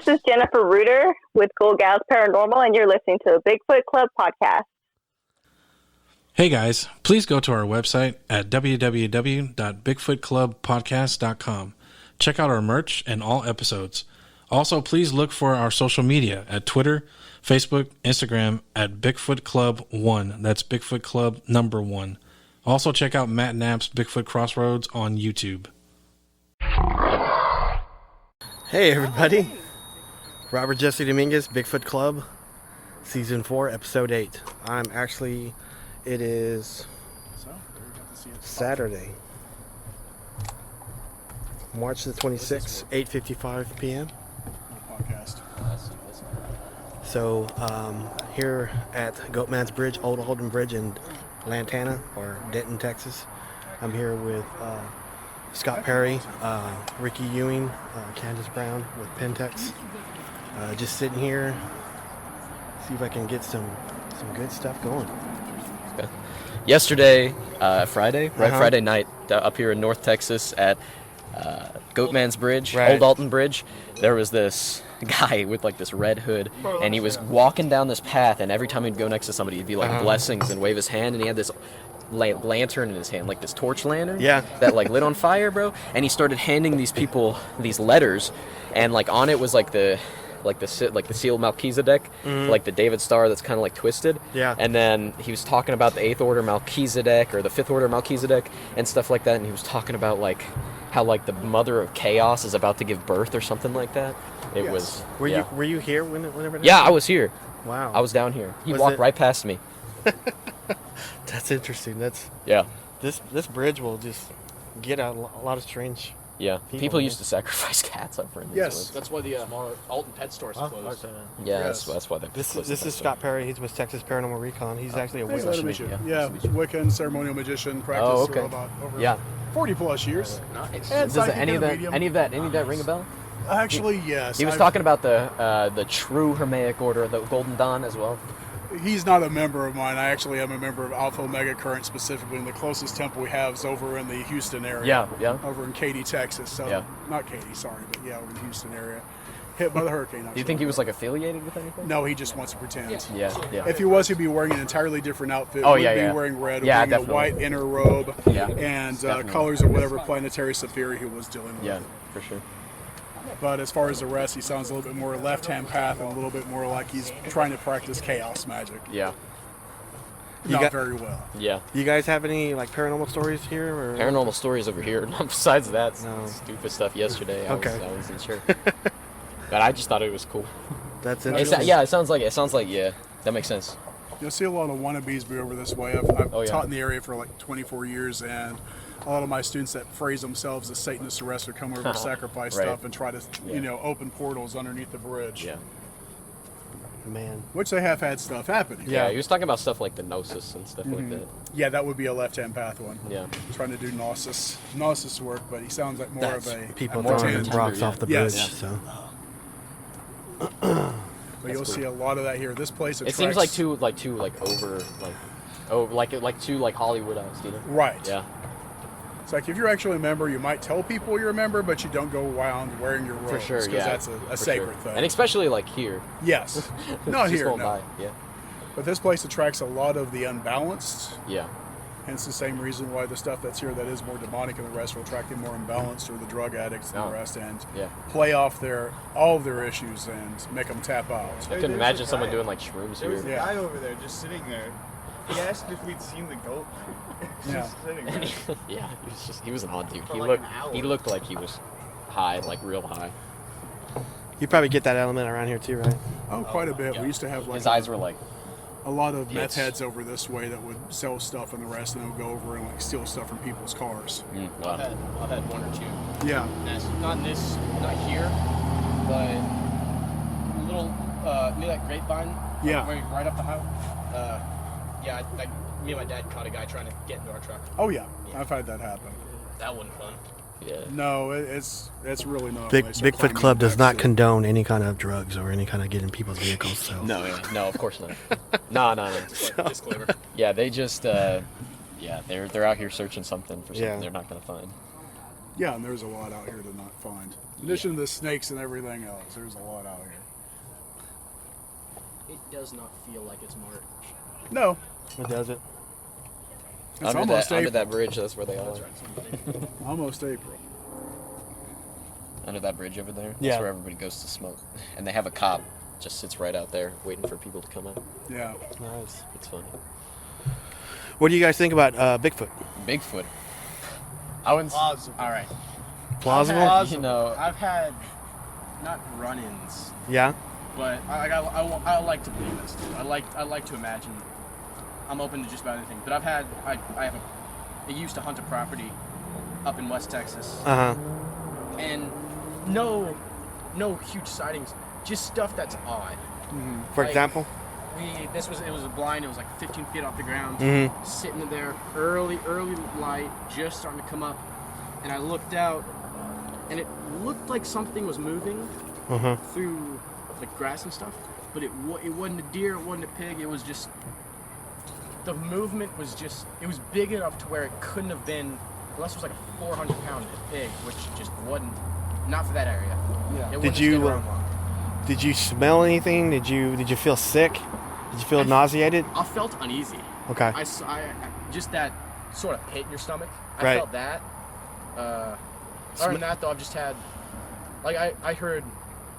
This is Jennifer Reuter with Cool Gals Paranormal, and you're listening to the Bigfoot Club podcast. Hey guys, please go to our website at www.bigfootclubpodcast.com. Check out our merch and all episodes. Also, please look for our social media at Twitter, Facebook, Instagram at Bigfoot Club 1. That's Bigfoot Club number 1. Also, check out Matt Knapp's Bigfoot Crossroads on YouTube. Hey everybody, Robert Jesse Dominguez, Bigfoot Club, Season 4, Episode 8. It is Saturday, March the 26th, 8:55 p.m. So, here at Goatman's Bridge, Old Alton Bridge in Lantana, or Denton, Texas. I'm here with Scott Perry, Ricki Ewing, Candice Brown with PINTX. Just sitting here, see if I can get some good stuff going. Okay. Yesterday, Friday, Friday night, up here in North Texas at Goatman's Bridge, Right. Old Alton Bridge, there was this guy with like this red hood, and he was walking down this path, and every time he'd go next to somebody, he'd be like blessings and wave his hand, and he had this lantern in his hand, like this torch lantern that like lit on fire, bro. And he started handing these people these letters, and like on it was like the seal of Melchizedek, like the David Star that's kind of like twisted. Yeah. And then he was talking about the 8th order Melchizedek or the 5th order Melchizedek and stuff like that. And he was talking about like how like the mother of chaos is about to give birth or something like that. It was. Were you here whenever that Yeah, happened? I was here. Wow. I was down here. He Was walked it- right past me. That's interesting. Yeah. This bridge will just get a lot of strange. Yeah. People here. used to sacrifice cats up for him. Yes, that's why the Alton Pet Stores closed. Yeah, Yes. that's why they. This is Scott Perry. He's with Texas Paranormal Recon. He's actually a Nice to meet witch. you. Yeah. Yeah, Wiccan, ceremonial magician, practiced Oh, for okay. about over Yeah. 40 plus years. Nice. And Does psychic any of and that medium. any of that ring a bell? Actually, yes. He was talking about the true Hermaic order, the Golden Dawn as well. He's not a member of mine. I actually am a member of Alpha Omega Current specifically, and the closest temple we have is over in the Houston area. Yeah. Over in Katy, Texas. So, Yeah. not Katy, sorry, but yeah, over in the Houston area. Hit by the hurricane. Do you think he was like affiliated with anything? No, he just wants to pretend. Yeah. If he was, he'd be wearing an entirely different outfit. Oh, He'd yeah, be yeah. wearing red, Yeah, wearing definitely. a white inner robe, Yeah. and Definitely. colors of whatever planetary sphere he was dealing with. Yeah, for sure. But as far as the rest, he sounds a little bit more left-hand path and a little bit more like he's trying to practice chaos magic. Yeah. Not very well. Yeah. You guys have any like paranormal stories here? Or? Paranormal stories over here. Besides that, No. stupid stuff yesterday. I Okay. wasn't sure. But I just thought it was cool. That's It's- interesting. Yeah, it sounds like yeah, that makes sense. You'll see a lot of wannabes be over this way. I've Oh, yeah. taught in the area for like 24 years, and a lot of my students that phrase themselves as Satanists arrest or come over to sacrifice Right. stuff and try to, Yeah. Open portals underneath the bridge. Yeah. Man. Which they have had stuff happening. Yeah, he was talking about stuff like the Gnosis and stuff like that. Yeah, that would be a left-hand path one. Yeah. Trying to do Gnosis work, but he sounds like more That's of a people more throwing pretend. rocks off the Yes. bridge. So But you'll see a lot of that here. This place It attracts... seems like too over too Hollywoodized, you know? Right. Yeah. It's like if you're actually a member, you might tell people you're a member, but you don't go around wearing your robes. For sure, Because yeah. that's a For sacred sure. thing. And especially like here. Yes. Not Just here, going no. by. Yeah. But this place attracts a lot of the unbalanced. Yeah. Hence the same reason why the stuff that's here that is more demonic and the rest will attract the more imbalanced or the drug addicts and Oh. the rest and Yeah. play off all of their issues and make them tap out. I couldn't imagine someone doing like shrooms There was here. a Yeah. guy over there just sitting there. He asked if we'd seen the goat. Yeah. Just sitting there. Yeah, he was an odd dude. For He like looked an hour. he looked like he was high, like real high. you probably get that element around here too, right? Oh, quite a bit. Yeah. We used to have like His eyes were like a lot of Yes. meth heads over this way that would sell stuff and the rest, and they'll go over and like steal stuff from people's cars. wow. I've had one or two. Yeah. Not here, but a little near that grapevine. Yeah. Right up the highway. Me and my dad caught a guy trying to get into our truck. Oh yeah, I've had that happen. That wasn't fun. Yeah. No, it's really not. Big when they start Bigfoot climbing Club the does not backseat. condone any kind of drugs or any kind of getting people's vehicles. So No, of course not. No. Disclaimer. Yeah, they just they're out here searching something for something Yeah. they're not gonna find. Yeah, and there's a lot out here to not find. In addition to the snakes and everything else, there's a lot out here. It does not feel like it's March. No, It does it. it's almost under April. that bridge, that's where they are. Almost April. Under that bridge over there. Yeah. That's where everybody goes to smoke. And they have a cop just sits right out there waiting for people to come out. Yeah. Nice. It's funny. What do you guys think about Bigfoot? Bigfoot. I wouldn't. All right. Plausible? You know, I've had not run-ins, Yeah. but I like to believe this. I like to imagine. I'm open to just about anything. But I used to hunt a property up in West Texas, Uh huh. and no huge sightings, just stuff that's odd. For Like, example? It was a blind. It was like 15 feet off the ground, Mm-hmm. sitting there, early light, just starting to come up, and I looked out, and it looked like something was moving Uh-huh. through like grass and stuff, but it wasn't a deer, it wasn't a pig. It was just the movement was just it was big enough to where it couldn't have been unless it was like a 400-pound pig, which just wasn't not for that area. Yeah. Did you did you smell anything? Did you feel sick? Did you feel nauseated? I felt uneasy. Okay. I just that sort of pit in your stomach. I Right. felt that. Other than that, though, I've just had, like, I heard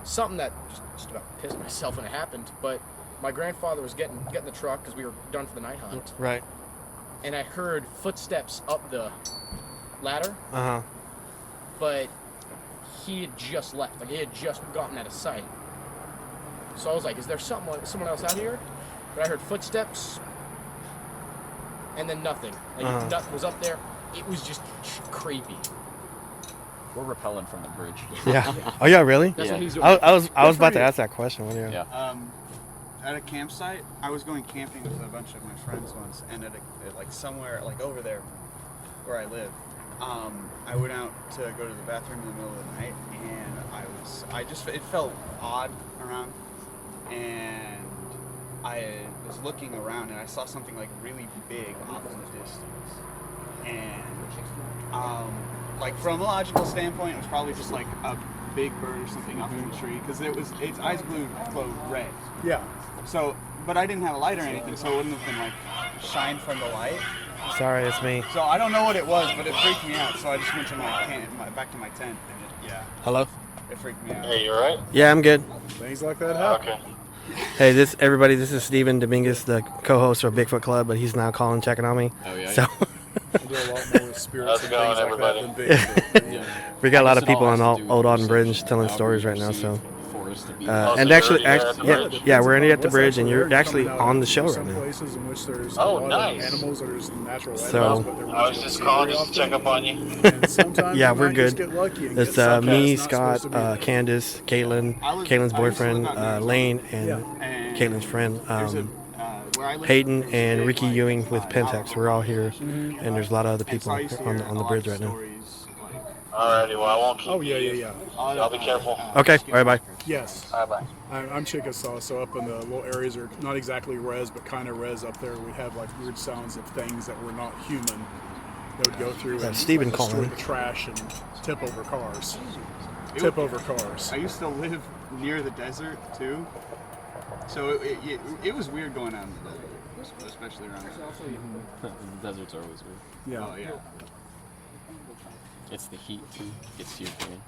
something that just about pissed myself when it happened. But my grandfather was getting the truck because we were done for the night hunt, Right. and I heard footsteps up the ladder, Uh-huh. but he had just left. Like, he had just gotten out of sight. So I was like, "Is there someone else out here?" But I heard footsteps, and then nothing. Like nothing was up there. It was just creepy. we're repelling from the bridge. Yeah. Oh yeah, really? That's Yeah. what he's doing. I was Good about for to you. ask that question. Yeah. Yeah. At a campsite, I was going camping with a bunch of my friends once, and at like somewhere like over there where I live, I went out to go to the bathroom in the middle of the night, and it felt odd around, and I was looking around, and I saw something like really big off in the distance, and like from a logical standpoint, it was probably just like a big bird or something off in the tree, because its eyes glowed red. Yeah. So, but I didn't have a light or anything, so it wouldn't have been like shine from the light. Sorry, it's me. So I don't know what it was, but it freaked me out. So I just went to back to my tent, and Hello? it freaked me out. Hey, you alright? Yeah, I'm good. Things like that happen. Okay. Hey, this is Steven Dominguez, the co-host of Bigfoot Club, but he's now calling, checking on me. Oh, yeah. So I do a lot more with spirits How's and it going, things like everybody? that than Bigfoot. we got a lot of This all people has on to do with Old Alton perception. Bridge telling How stories we right now. So, perceive the forest to be. so and you're actually, already at the bridge? yeah, we're already at the What's bridge, and you're actually actually coming out on the of show right some now. places in which there's Oh, a lot nice. of animals or there's natural So- animals, but they're I was just calling just to check up on you. And sometimes Yeah, you we're might just good. get lucky and It's get something me, that's not Scott, supposed to be there. Candice, Caitlin, I Caitlin's used to boyfriend, live out there. Lane, and Yeah. Caitlin's friend, There's where I live, Hayden, there's a and big, Ricki like, Ewing with PINTX. outdoor We're all here, Mm-hmm. and there's a lot of other And so people I used to on hear the a lot bridge of right now. stories, like, Alrighty, well, I won't keep Oh, yeah, you. yeah, yeah. Y'all be careful. Okay, all right, bye. Yes. Bye-bye. I'm Chickasaw, so up in the little areas are not exactly res, but kind of res up there. We have like weird sounds of things that were not human that would go through and Steven destroy calling. the trash and tip over cars. It Tip would- over cars. I used to live near the desert too, so it was weird going out in the desert, especially around here. The deserts are always weird. Yeah. Oh yeah. It's the heat too. Gets to your brain.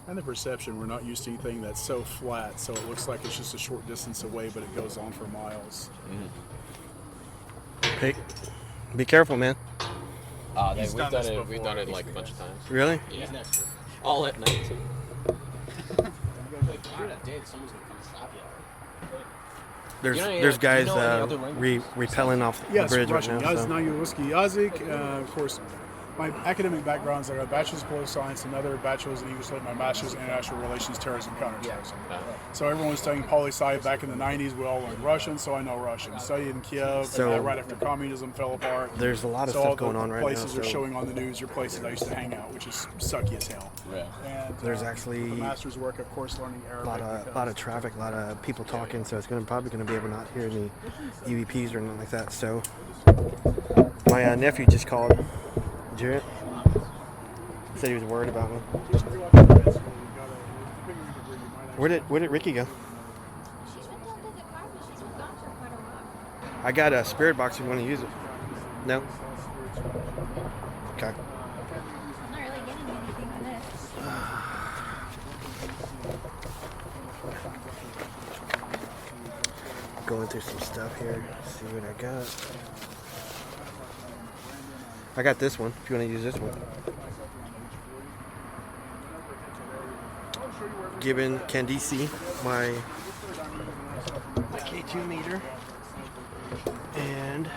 And the perception, we're not used to anything that's so flat, so it looks like it's just a short distance away, but it goes on for miles. Hey, be careful, man. We've done done this it. We've before. done it like a bunch of times. Really? Yeah. All at night too. There's You know, there's do guys you know any other languages? repelling off Yes, the bridge Russian. right now. So. Yazyna Yazik, of course. My academic background is I got a bachelor's in political science, another bachelor's in English lit, my master's in international relations, terrorism, counterterrorism. So everyone was studying poli-sci back in the 90s. We all learned Russian, so I know Russian. Studied in Kiev, So- right after communism fell apart. There's a lot of So all stuff the going on right now. places are So showing on the news are places I used to hang out, which is sucky as hell. Yeah. And There's actually the master's work, of course, learning a Arabic. lot of traffic, a lot of people talking. So it's probably gonna be able to not hear any EVPs or anything like that. So my nephew just called. Did you hear it? said he was worried about me. Where did Ricki go? I got a spirit box if you want to use it. No? Okay. I'm not really getting anything on this. Going through some stuff here. See what I got. I got this one, if you want to use this one. Giving Candice my K2 meter. And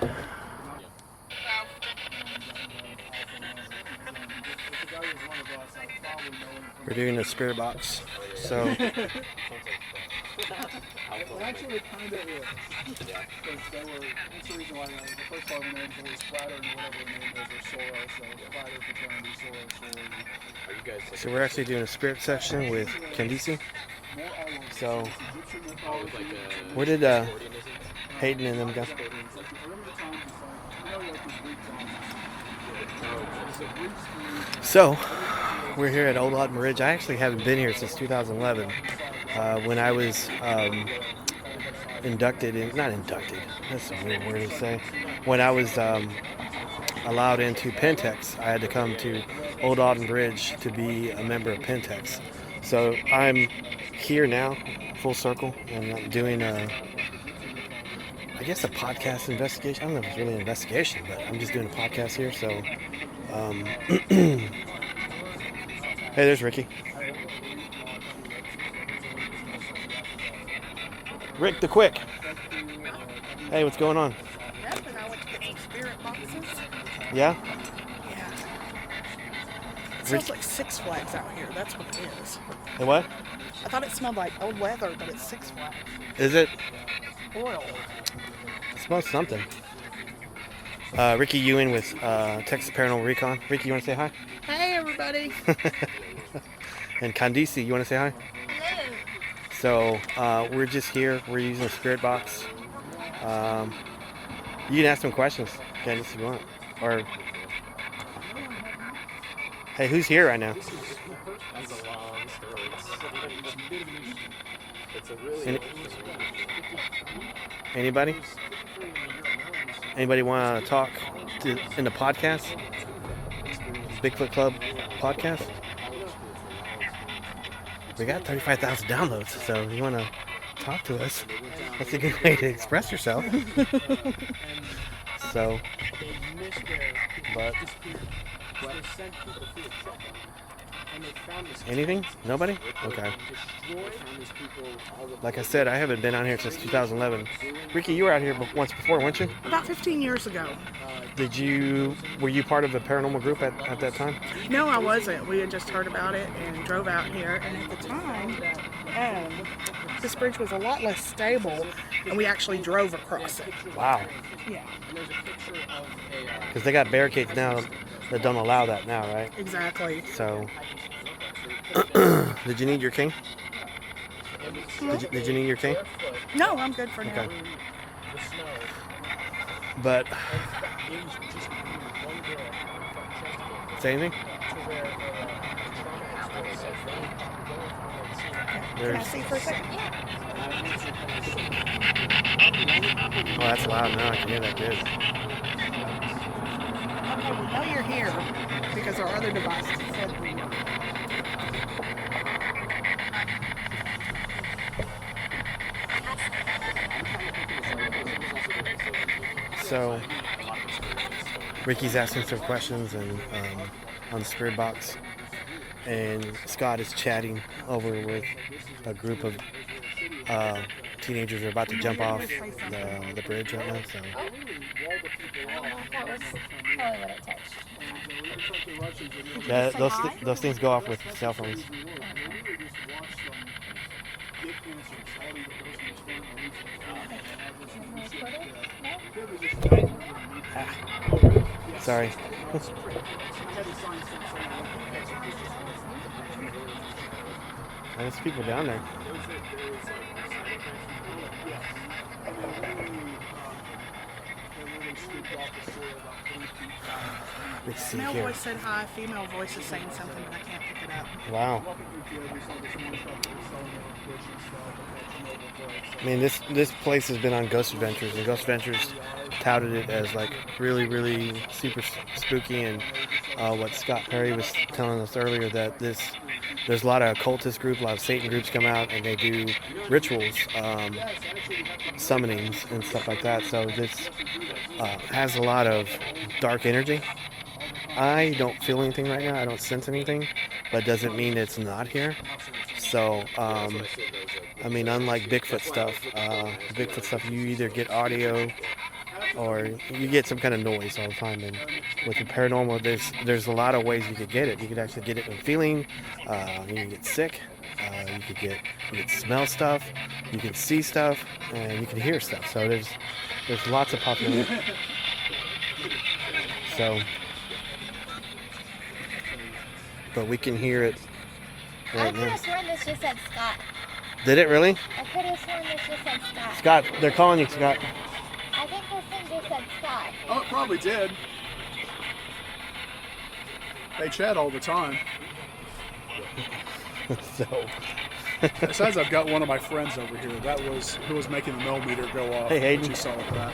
we're doing a spirit box. So Actually, kind of is. Because they were, that's the reason why the first part of the name is always Splatter and whatever the name is, or Sora, so Splatter, Fraternity, Sora. we're actually doing a spirit section with Candice. So where did Hayden and them go? So we're here at Old Alton Bridge. I actually haven't been here since 2011 when I was not inducted, that's a weird word to say. When I was allowed into PINTX, I had to come to Old Alton Bridge to be a member of PINTX. So I'm here now, full circle, and I'm doing I guess a podcast investigation. I don't know if it's really an investigation, but I'm just doing a podcast here. So, hey, there's Ricki. Rick the Quick. Hey, what's going on? Nothing. I went to get some spirit boxes. Yeah? Yeah. It smells like Six Flags out here. That's what it is. Hey, what? I thought it smelled like old leather, but it's Six Flags. Is it? Oil. It smells something. Ricki Ewing with Texas Paranormal Recon. Ricki, you want to say hi? Hey, everybody. And Candice, you want to say hi? Hello. So we're just here. We're using a spirit box. You can ask some questions, Candice, if you want. Or hey, who's here right now? Anybody? Anybody want to talk in the podcast? Bigfoot Club podcast? We got 35,000 downloads, so if you want to talk to us, that's a good way to express yourself. So, but anything? Nobody? Okay. Like I said, I haven't been out here since 2011. Ricki, you were out here once before, weren't you? About 15 years ago. Were you part of the paranormal group at that time? No, I wasn't. We had just heard about it and drove out here. And at the time, this bridge was a lot less stable, and we actually drove across it. Wow. Yeah. Because they got barricades now that don't allow that now, right? Exactly. So, did you need your cane? Did you need your cane? No, I'm good for now. Okay. But say anything? Can I see for a second? Oh, that's loud now. I can hear that good. Okay, we know you're here because our other devices said we were. So, Ricki's asking some questions and on the spirit box, and Scott is chatting over with a group of teenagers who are about to jump off the bridge right now. So. That was probably what it touched. Yeah, those things go off with cell phones. Sorry. There's people down there. Let's see Male here. voice said hi, female voice is saying something, but I can't pick it up. Wow. I mean, this place has been on Ghost Adventures, and Ghost Adventures touted it as like really super spooky. And what Scott Perry was telling us earlier, that there's a lot of occultist groups, a lot of Satan groups come out and they do rituals, summonings and stuff like that. So this has a lot of dark energy. I don't feel anything right now. I don't sense anything, but doesn't mean it's not here. So, I mean, unlike Bigfoot stuff, you either get audio or you get some kind of noise all the time. And with the paranormal, there's a lot of ways you could get it. You could actually get it in feeling. You can get sick. You could smell stuff. You can see stuff, and you can hear stuff. So there's lots of possibilities. So, but we can hear it I right could now. have sworn this just said Scott. Did it really? I could have sworn this just said Scott. Scott, they're calling you, Scott. I think this thing just said Scott. Oh, it probably did. They chat all the time. So. Besides, I've got one of my friends over here. That was who was making the millimeter go off. Hey, Hayden. You saw that.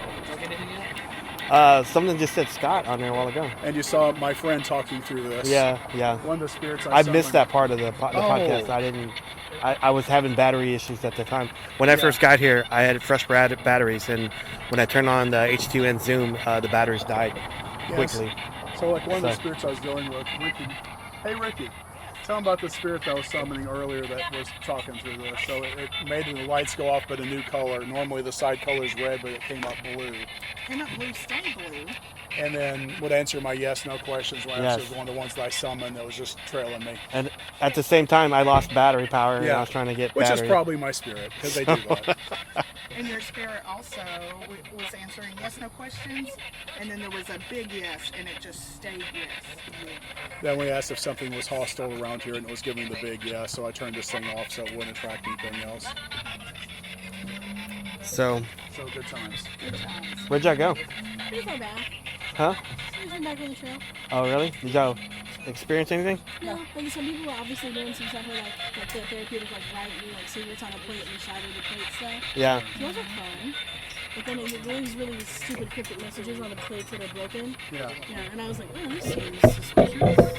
Something just said Scott on there a while ago. And you saw my friend talking through this. Yeah. One of the spirits I missed that part of the podcast. I was having battery issues at the time. When I first got here, I had fresh batteries, and when I turned on the H2N Zoom, the batteries died quickly. So like one of the spirits I was dealing with, Ricki. Hey, Ricki. Tell them about the spirit that was summoning earlier that was talking through this. So it made the lights go off, but a new color. Normally the side color is red, but it came up blue. Came up blue, stayed blue. And then would answer my yes/no questions when Yes. I was one of the ones that I summoned that was just trailing me. And at the same time, I lost battery power, and I was trying to get Which battery. is probably my spirit, because they do that. And your spirit also was answering yes/no questions, and then there was a big yes, and it just stayed yes. Then we asked if something was hostile around here, and it was giving the big yes, so I turned this thing off so it wouldn't attract anything else. So good times. Good times. where'd y'all go? We was back. Huh? We was back on the trail. Oh, really? Did y'all experience anything? No, like some people were obviously doing some stuff where like the therapeutic writing, like secrets on a plate and shadow the plate stuff. Yeah. Those are fun. But then it was really stupid cryptic messages on the plates that are broken. Yeah. And I was like, oh, this seems suspicious.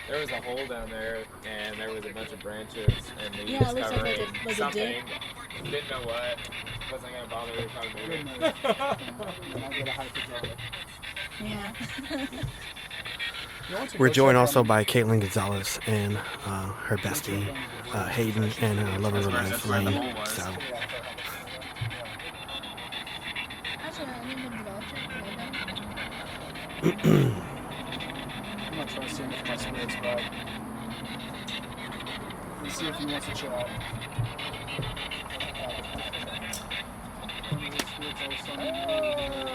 There was a hole down there, and there was a bunch of branches, and they Yeah, it looks discovered like a something. dip. Didn't know what. Wasn't gonna bother to talk about it. And I'll get a hyperdrive. Yeah. We're joined also by Caitlin Gonzales and her bestie, Hayden, and her lover of life, Lane. So. Actually, I named him I'm not trying to see if my spirit's back. Let's see if he wants to chat.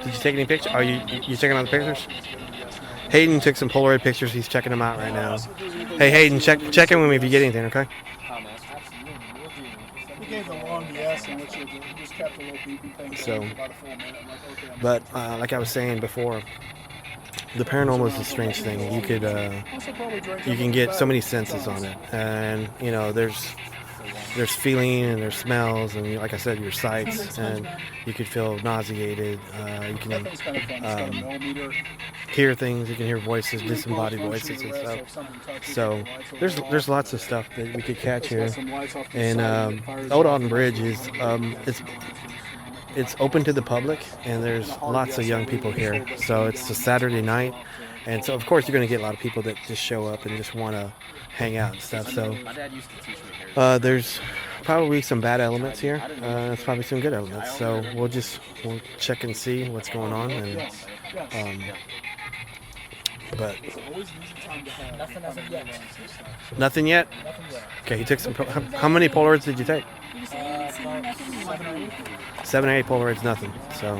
Did you take any pictures? Are you checking out the pictures? Hayden took some Polaroid pictures. He's checking them out right now. Hey, Hayden, check in with me if you get anything, okay? He gave the long yes, and which he just kept a little beepy thing So, going for about a full minute. I'm like, okay, I'm but like I was saying before, the paranormal is a strange thing. You can get so many senses on it, and you know there's feeling and there's smells, and like I said, your sights, and you could feel nauseated. You can hear things. You can hear voices, disembodied voices and stuff. So there's lots of stuff that we could catch here. And Old Alton Bridge is it's open to the public, and there's lots of young people here. So it's a Saturday night, and so of course you're going to get a lot of people that just show up and just want to hang out and stuff. So there's probably some bad elements here. There's probably some good elements. So we'll check and see what's going on. And but nothing yet. Okay, he took some. How many Polaroids did you take? 7 or 8 Polaroids, nothing. So,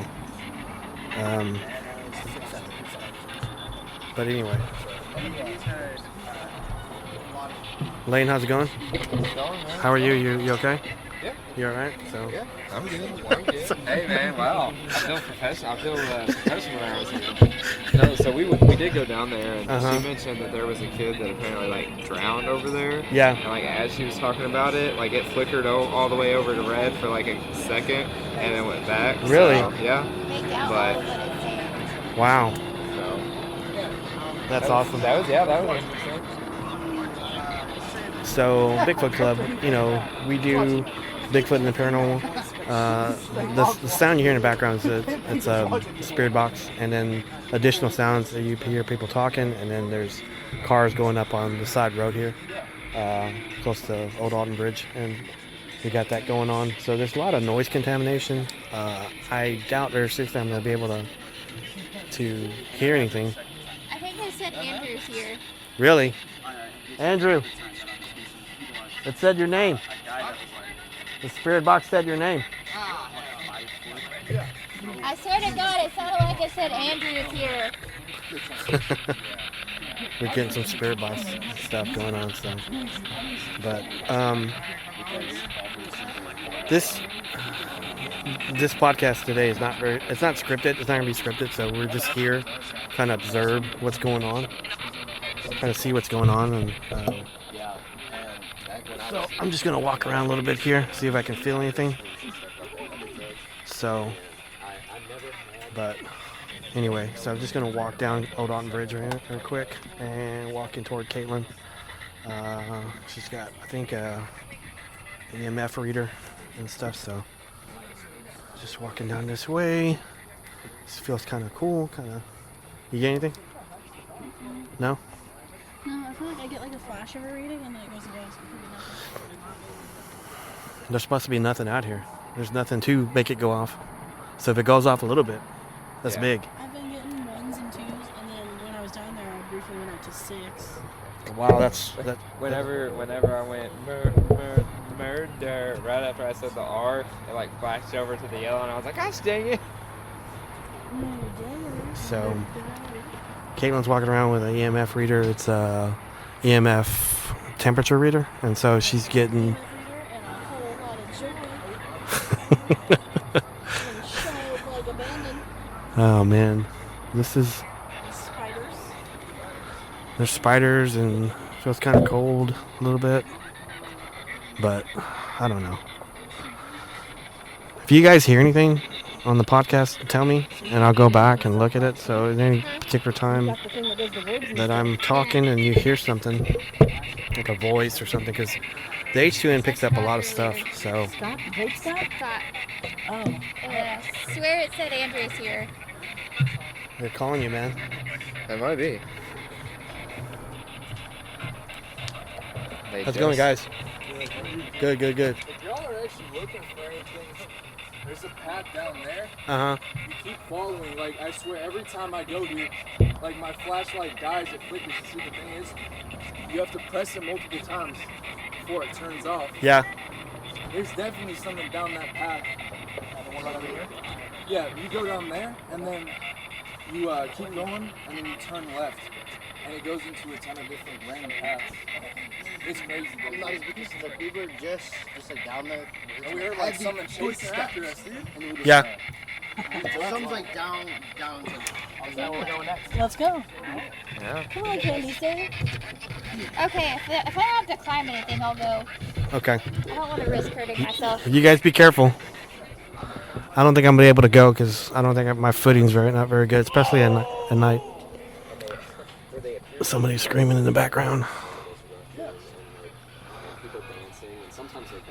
but anyway. Lane, how's it going? How are you? You okay? Yeah. You all right? So. Yeah, I'm good. I'm good. Hey man, wow. I feel professional. I feel professional when I was here. No, so we did go down there, and she mentioned that there was a kid that apparently like drowned over there. Yeah. And like as she was talking about it, like it flickered all the way over to red for like a second, and then went back. Really? So, yeah. But. Wow. So. That's awesome. That was interesting. So Bigfoot Club, you know, we do Bigfoot and the paranormal. The sound you hear in the background is it's a spirit box, and then additional sounds that you hear people talking, and then there's cars going up on the side road here, close to Old Alton Bridge, and we got that going on. So there's a lot of noise contamination. I doubt very seriously I'm going to be able to hear anything. I think I said Andrew's here. Really? Andrew, it said your name. The spirit box said your name. I swear to God, it sounded like I said Andrew's here. We're getting some spirit box stuff going on, so. But this podcast today is not it's not scripted. It's not gonna be scripted, so we're just here, kind of observe what's going on, kind of see what's going on, and so I'm just gonna walk around a little bit here, see if I can feel anything. So, but anyway, so I'm just gonna walk down Old Alton Bridge real quick and walk in toward Caitlin. She's got, I think, an EMF reader and stuff. So, just walking down this way. This feels kind of cool. You get anything? No. No, I feel like I get like a flash of a reading and then it goes away. So There's supposed to be nothing out here. There's nothing to make it go off. So if it goes off a little bit, that's big. I've been getting 1s and 2s, and then when I was down there, I briefly went up to 6. Wow, that's. Whenever I went murder, right after I said the R, it like flashed over to the yellow, and I was like, gosh dang it. So, Caitlin's walking around with an EMF reader. It's a EMF temperature reader, and so she's getting. Oh man, this is. There's spiders and it feels kind of cold a little bit, but I don't know. If you guys hear anything on the podcast, tell me, and I'll go back and look at it. So at any particular time that I'm talking and you hear something, like a voice or something, because the H2N picks up a lot of stuff. So. Scott? Oh. I swear it said Andrew's here. They're calling you, man. That might be. How's it going, guys? Good. If y'all are actually looking for anything, there's a path down there. You keep following. Like, I swear, every time I go, dude, like my flashlight dies, it flickers. You see, the thing is, you have to press it multiple times before it turns off. Yeah. There's definitely something down that path. The one over here? Yeah, you go down there, and then you keep going, and then you turn left. And it goes into a ton of different random paths. It's crazy. Because like we were just like down there. And we heard like someone chasing after us, dude. And we were just, Yeah. Someone's like down. Is that where we're going next? Let's go. Yeah. Come on, Candice. Okay, if I don't have to climb anything, I'll go. Okay. I don't want to risk hurting myself. You guys be careful. I don't think I'm gonna be able to go because I don't think my footing's not very good, especially at night. Somebody's screaming in the background.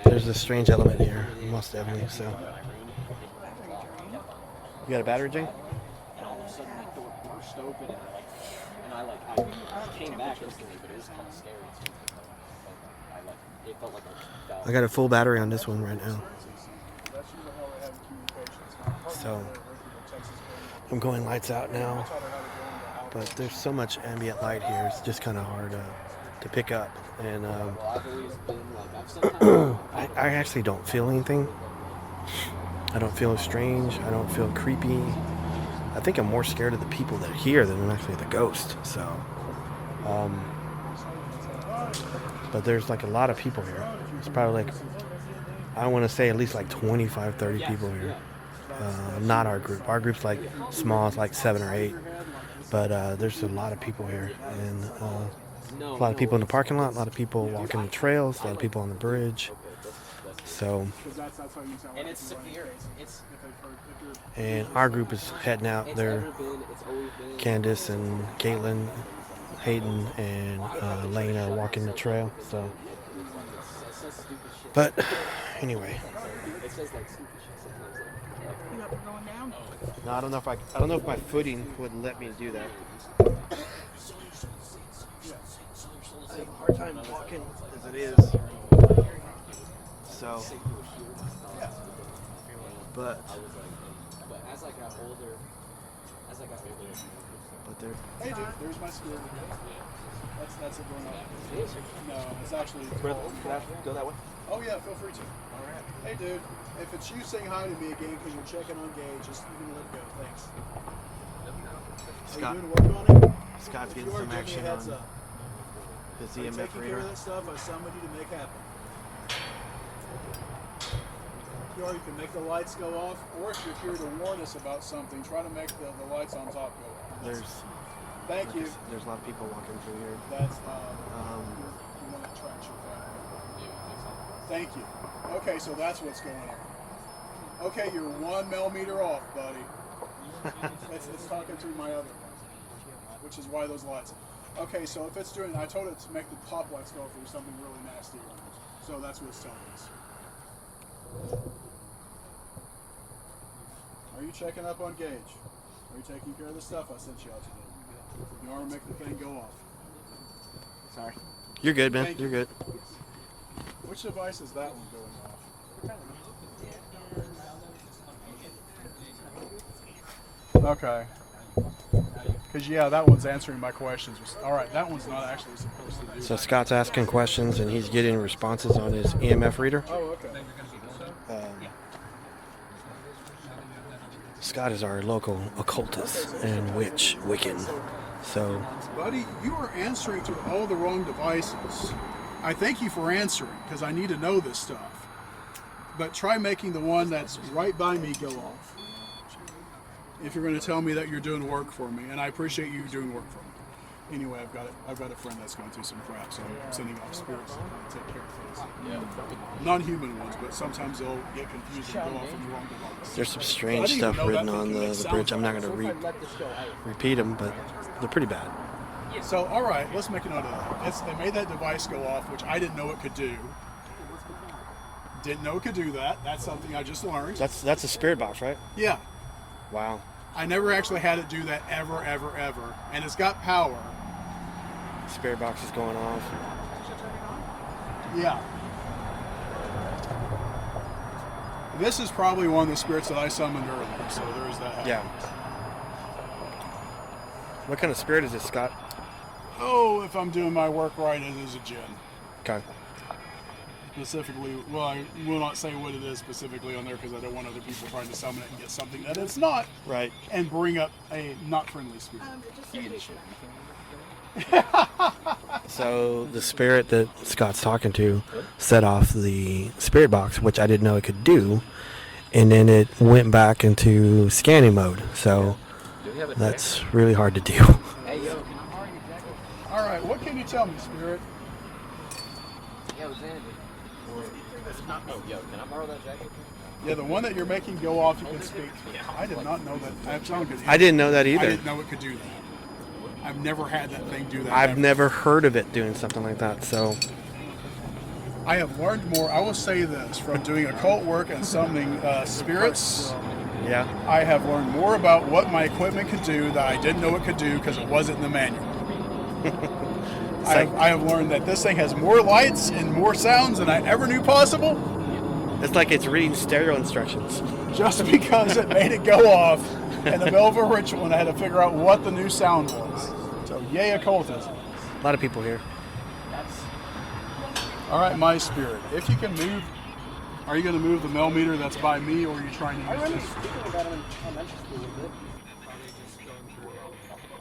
There's a strange element here, most definitely. So, you got a battery, Jane? I got a full battery on this one right now. So, I'm going lights out now. But there's so much ambient light here, it's just kind of hard to pick up. And I actually don't feel anything. I don't feel strange. I don't feel creepy. I think I'm more scared of the people that are here than I'm actually the ghost. So, but there's like a lot of people here. It's probably like I want to say at least like 25, 30 people here. Not our group. Our group's like small, it's like 7 or 8. But there's a lot of people here, and a lot of people in the parking lot, a lot of people walking the trails, a lot of people on the bridge. So, and our group is heading out there. Candice and Caitlin, Hayden, and Lane are walking the trail. So, but anyway. No, I don't know if my footing would let me do that. I have a hard time walking as it is. So, but as I got older, but there. Hey dude, there's my spirit. That's it going on. No, it's actually. Can I go that way? Oh yeah, feel free to. All right. Hey dude, if it's you saying hi to me again because you're checking on gauge, just you can let go. Thanks. Scott, are you doing work on it? Scott's getting some action on his EMF taking reader. care of that stuff I summoned you to make happen. Or you can make the lights go off, or if you're here to warn us about something, try to make the lights on top go off. Thank you. There's a lot of people walking through here. That's you want to traction family. Thank you. Okay, so that's what's going on. Okay, you're 1 millimeter off, buddy. it's talking through my other one, which is why those lights. Okay, so if it's doing, I told it to make the top lights go off. There's something really nasty on it. So that's what it's telling us. Are you checking up on gauge? Are you taking care of the stuff I sent you out to do? You want to make the thing go off? Sorry. You're good, man. You're good. Which device is that one going off? Okay. Because, yeah, that one's answering my questions. All right, that one's not actually supposed to do So that. Scott's asking questions, and he's getting responses on his EMF reader. Oh, okay. Scott is our local occultist and Wiccan. So, Buddy, you are answering to all the wrong devices. I thank you for answering, because I need to know this stuff. But try making the one that's right by me go off. If you're going to tell me that you're doing work for me, and I appreciate you doing work for me. Anyway, I've got a friend that's going through some crap, so I'm sending off spirits to take care of things. Yeah. Non-human ones, but sometimes they'll get confused and go off in the wrong device. there's some strange stuff written on the bridge. I'm not going to repeat them, but they're pretty bad. So, all right, let's make a note of that. They made that device go off, which I didn't know it could do. Didn't know it could do that. That's something I just learned. That's a spirit box, right? Yeah. Wow. I never actually had it do that ever. And it's got power. Spirit box is going off. Yeah. This is probably one of the spirits that I summoned earlier, so there's that. Yeah. What kind of spirit is this, Scott? Oh, if I'm doing my work right, it is a djinn. Okay. Specifically, well, I will not say what it is specifically on there because I don't want other people trying to summon it and get something that it's not. Right. And bring up a not friendly spirit. So the spirit that Scott's talking to set off the spirit box, which I didn't know it could do, and then it went back into scanning mode. So that's really hard to do. All right, what can you tell me, spirit? Yo, can I borrow that jacket? Yeah, the one that you're making go off, you can speak through. I did not know that. That sounded good. I didn't know that either. I didn't know it could do that. I've never had that thing do that. I've never heard of it doing something like that. So I have learned more. I will say this from doing occult work and summoning spirits. Yeah. I have learned more about what my equipment could do that I didn't know it could do because it wasn't in the manual. I have learned that this thing has more lights and more sounds than I ever knew possible. It's like it's reading stereo instructions. Just because it made it go off in the middle of a ritual and I had to figure out what the new sound was. So yay occultism. A lot of people here. All right, my spirit. If you can move, are you going to move the millimeter that's by me, or are you trying to use this?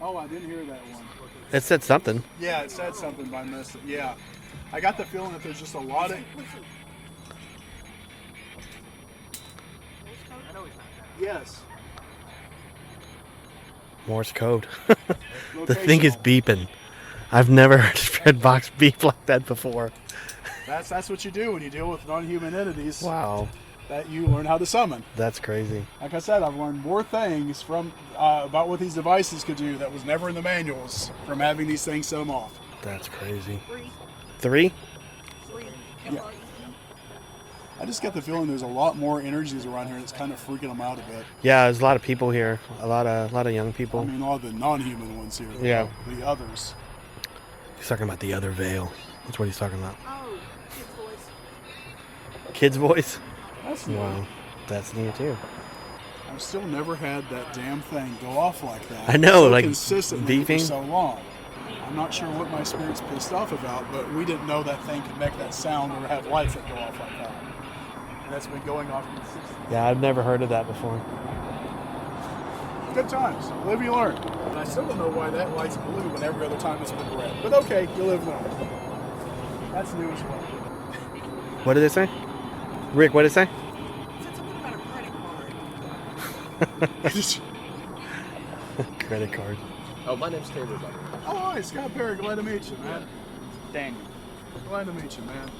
Oh, I didn't hear that one. It said something. Yeah, it said something by mistake. Yeah. I got the feeling that there's just a lot of... Yes. Morse code. The thing is beeping. I've never heard a spirit box beep like that before. That's what you do when you deal with non-human entities. Wow. That you learn how to summon. That's crazy. Like I said, I've learned more things from about what these devices could do that was never in the manuals from having these things set them off. That's crazy. 3? Yeah. I just get the feeling there's a lot more energies around here that's kind of freaking them out a bit. Yeah, there's a lot of people here. A lot of young people. I mean, all the non-human ones here. Yeah. The others. He's talking about the other veil. That's what he's talking about. Oh, kid's voice. Kid's voice? That's neat. Wow. That's neat too. I've still never had that damn thing go off like that. I know, so like consistently for beeping. so long. I'm not sure what my spirit's pissed off about, but we didn't know that thing could make that sound or have lights that go off like that. And that's been going off consistently. Yeah, I've never heard of that before. Good times. Live you learn. And I still don't know why that light's blue when every other time it's been red. But okay, you live and learn. That's new as well. What did it say? Rick, what did it say? Credit card. Oh, my name's Taylor, by the way. Oh, hi, Scott Perry. Glad to meet you, man. Daniel. Glad to meet you, man.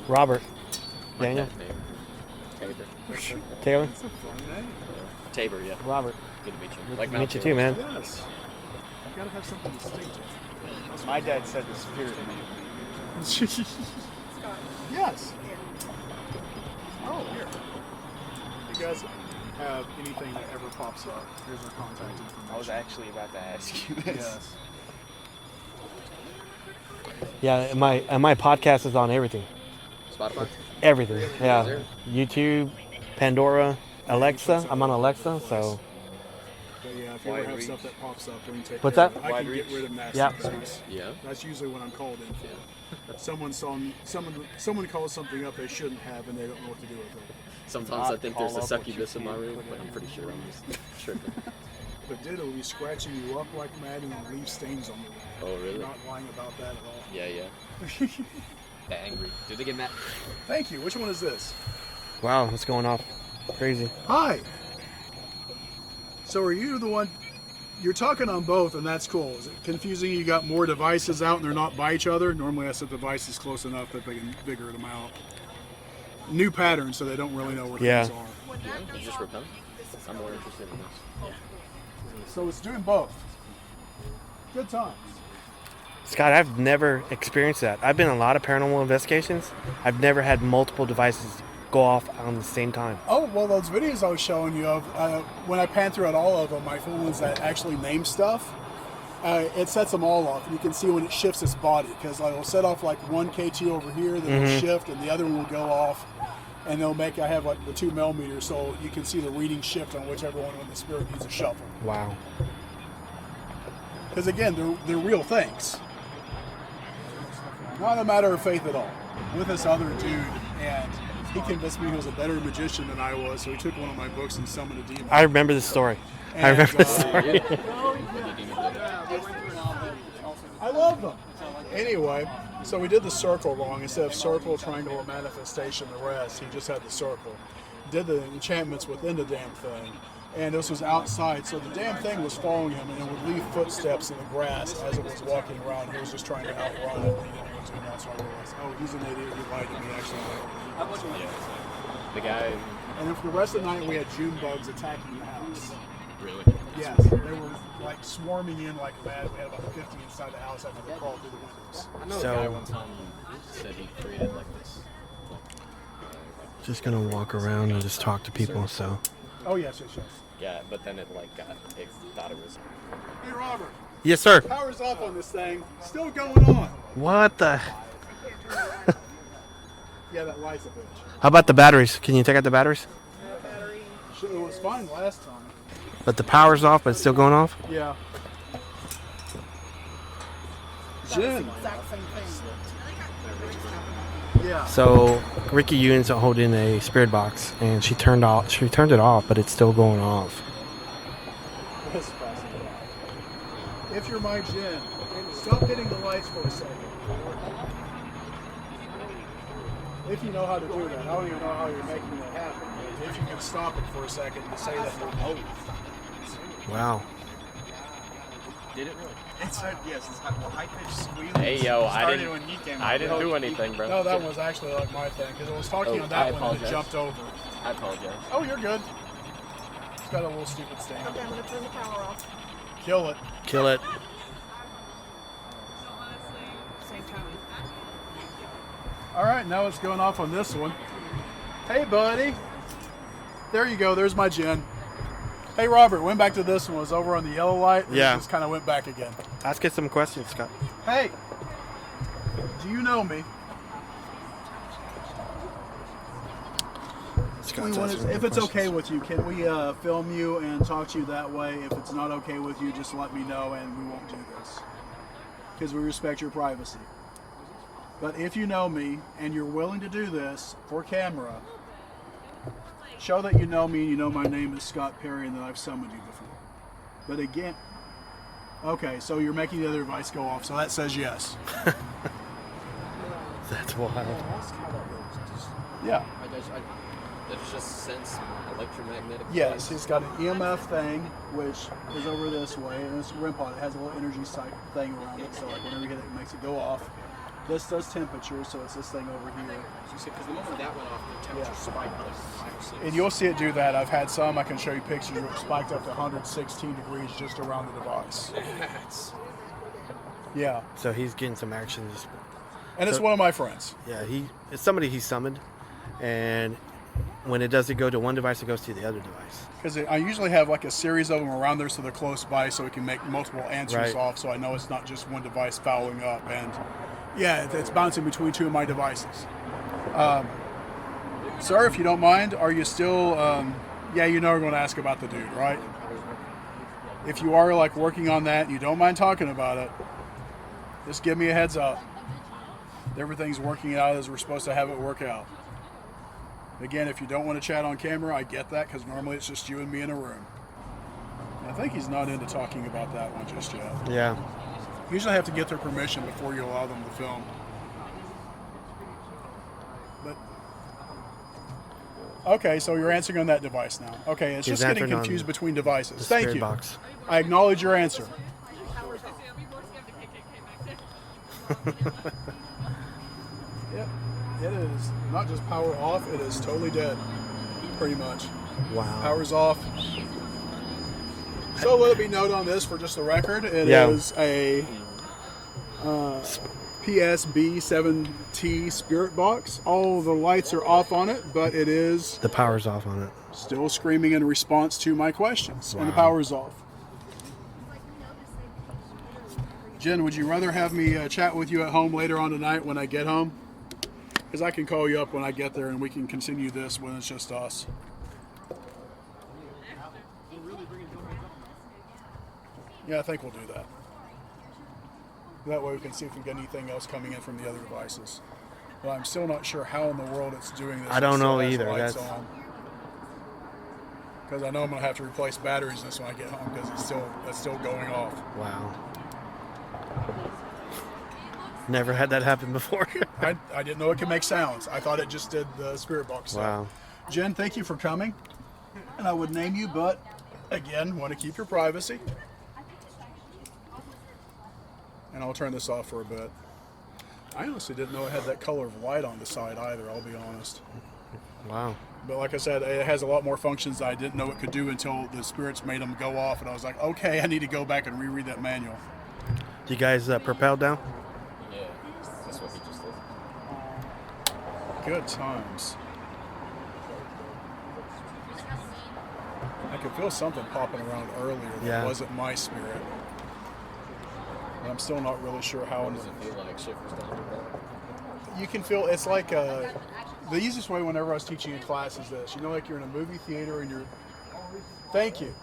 Robert. Daniel. Taylor. Taylor. That's a fun name. Tabor, yeah. Robert. Good to meet you. Good Like to Mount meet you Taylor. too, man. Yes. You gotta have something distinctive. My dad said the spirit name. Yes. Oh, here. You guys have anything that ever pops up? Here's our contact information. I was actually about to ask you this. Yes. Yeah, and my podcast is on everything. Spotify? Everything. Yeah. YouTube, Pandora, Alexa. I'm on Alexa, so. But yeah, if you ever have stuff that pops up, then take What's care that? of it. I can get rid of nasty Yeah. things. Yeah. That's usually what I'm called in for. Someone calls something up they shouldn't have, and they don't know what to do with it. Sometimes I think there's a succubus in my room, but I'm pretty sure I'm just tripping. But dude, it'll be scratching you up like mad and it'll leave stains on the wall. Oh, really? I'm not lying about that at all. Yeah. That angry. Do they get mad? Thank you. Which one is this? Wow, what's going off? Crazy. Hi. So are you the one? You're talking on both, and that's cool. Is it confusing? You got more devices out, and they're not by each other. Normally, I set devices close enough that they can figure them out. New patterns, so they don't really know where things are. Yeah. Just repel? I'm more interested in this. So it's doing both. Good times. Scott, I've never experienced that. I've been in a lot of paranormal investigations. I've never had multiple devices go off on the same time. Oh, well, those videos I was showing you of, when I pan throughout all of them, I found ones that actually name stuff. It sets them all off. You can see when it shifts its body, because it'll set off like one K2 over here, then it'll shift, and the other one will go off. And they'll make, I have like the 2 millimeters, so you can see the reading shift on whichever one when the spirit needs a shuffle. Wow. Because again, they're real things. Not a matter of faith at all. With this other dude, and he convinced me he was a better magician than I was, so he took one of my books and summoned a demon. I remember the story. I remember the story. I love them. Anyway, so we did the circle wrong. Instead of circle, triangle, or manifestation, the rest, he just had the circle. Did the enchantments within the damn thing. And this was outside, so the damn thing was following him, and it would leave footsteps in the grass as it was walking around. He was just trying to outrun it, and he didn't want to, and that's why I realized, oh, he's an idiot, he lied to me, actually. The guy. And then for the rest of the night, we had June bugs attacking the house. Really? Yes, they were like swarming in like mad. We had about 50 inside the house after they crawled through the windows. I know a guy one time said he created like this. Just gonna walk around and just talk to people, so. Oh, yes. Yeah, but then it like got, it thought it was. Hey, Robert. Yes, sir. Power's off on this thing. Still going on. What the? Yeah, that light's a bitch. How about the batteries? Can you take out the batteries? It was fine last time. But the power's off, but it's still going off? Yeah. Jen. Yeah. So Ricki Ewing's holding a spirit box, and she turned it off, but it's still going off. That's fascinating. If you're my Jen, stop hitting the lights for a second. If you know how to do that. I don't even know how you're making that happen. if you can stop it for a second to say that you're old. Wow. Did it really? It's yes, it's well, high-pitched squealing. Hey, yo, started when he came I out. didn't do anything, bro. No, that was actually like my thing, because I was talking on that one and it jumped over. I apologize. Oh, you're good. It's got a little stupid stand. Okay, I'm going to turn the power off. Kill it. Kill it. Same time. All right, now it's going off on this one. Hey, buddy. There you go. There's my Jen. Hey, Robert. Went back to this one. It was over on the yellow light. And Yeah. It just kind of went back again. Ask us some questions, Scott. Hey. Do you know me? If it's okay with you, can we film you and talk to you that way? If it's not okay with you, just let me know and we won't do this. Because we respect your privacy. But if you know me and you're willing to do this for camera, show that you know me and you know my name is Scott Perry and that I've summoned you before. But again, okay, so you're making the other device go off, so that says yes. That's wild. Yeah. It's just sense electromagnetic. Yes, he's got an EMF thing, which is over this way, and it's a REM pod. It has a little energy sight thing around it, so like whenever you hit it, it makes it go off. This does temperature, so it's this thing over here. Because the moment that went off, the temperature spiked like 5 or 6. And you'll see it do that. I've had some. I can show you pictures where it spiked up to 116 degrees just around the device. Yeah. So he's getting some action. And it's one of my friends. Yeah, it's somebody he summoned, and when it doesn't go to one device, it goes to the other device. Because I usually have like a series of them around there so they're close by so we can make multiple answers off, so I know it's not just one device fouling up. And yeah, it's bouncing between two of my devices. Sir, if you don't mind, are you still, yeah, you know we're going to ask about the dude, right? If you are like working on that and you don't mind talking about it, just give me a heads up. Everything's working out as we're supposed to have it work out. Again, if you don't want to chat on camera, I get that, because normally it's just you and me in a room. And I think he's not into talking about that one just yet. Yeah. You usually have to get their permission before you allow them to film. But okay, so you're answering on that device now. Okay, it's He's just getting answering confused on between devices. the Thank spirit you. box. I acknowledge your answer. Yep, it is not just power off, it is totally dead, pretty much. Wow. Power's off. So let it be noted on this for just the record, it is a PSB-7T spirit box. All the lights are off on it, but it is... The power's off on it. Still screaming in response to my questions, and the Wow. power's off. Jen, would you rather have me chat with you at home later on tonight when I get home? Because I can call you up when I get there and we can continue this when it's just us. Yeah, I think we'll do that. That way we can see if we get anything else coming in from the other devices. But I'm still not sure how in the world it's doing this. I don't know It still either. has the That's... lights on. Because I know I'm going to have to replace batteries in this when I get home because it's still going off. Wow. Never had that happen before. I didn't know it could make sounds. I thought it just did the spirit box stuff. Wow. Jen, thank you for coming. And I would name you, but again, want to keep your privacy. And I'll turn this off for a bit. I honestly didn't know it had that color of light on the side either, I'll be honest. Wow. But like I said, it has a lot more functions that I didn't know it could do until the spirits made them go off. And I was like, okay, I need to go back and reread that manual. Do you guys propel down? Yeah, that's what he just did. Good times. I could feel something popping around earlier that wasn't my spirit. But I'm still not really sure how. What does it feel like? Shivers down your back. You can feel, it's like, the easiest way whenever I was teaching in class is this. You know, like you're in a movie theater and you're, thank you.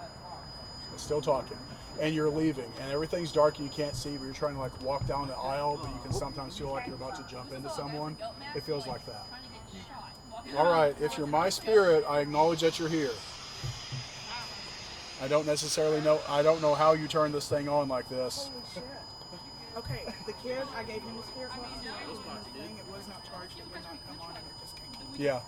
I'm still talking. And you're leaving and everything's dark and you can't see, but you're trying to like walk down the aisle, but you can sometimes feel like you're about to jump into someone. It feels like that. All right, if you're my spirit, I acknowledge that you're here. I don't necessarily know, I don't know how you turn this thing on like this. Okay, the kid, I gave him a spirit box. It was one thing. It was not charged. It would not come on, and it just came. Yeah.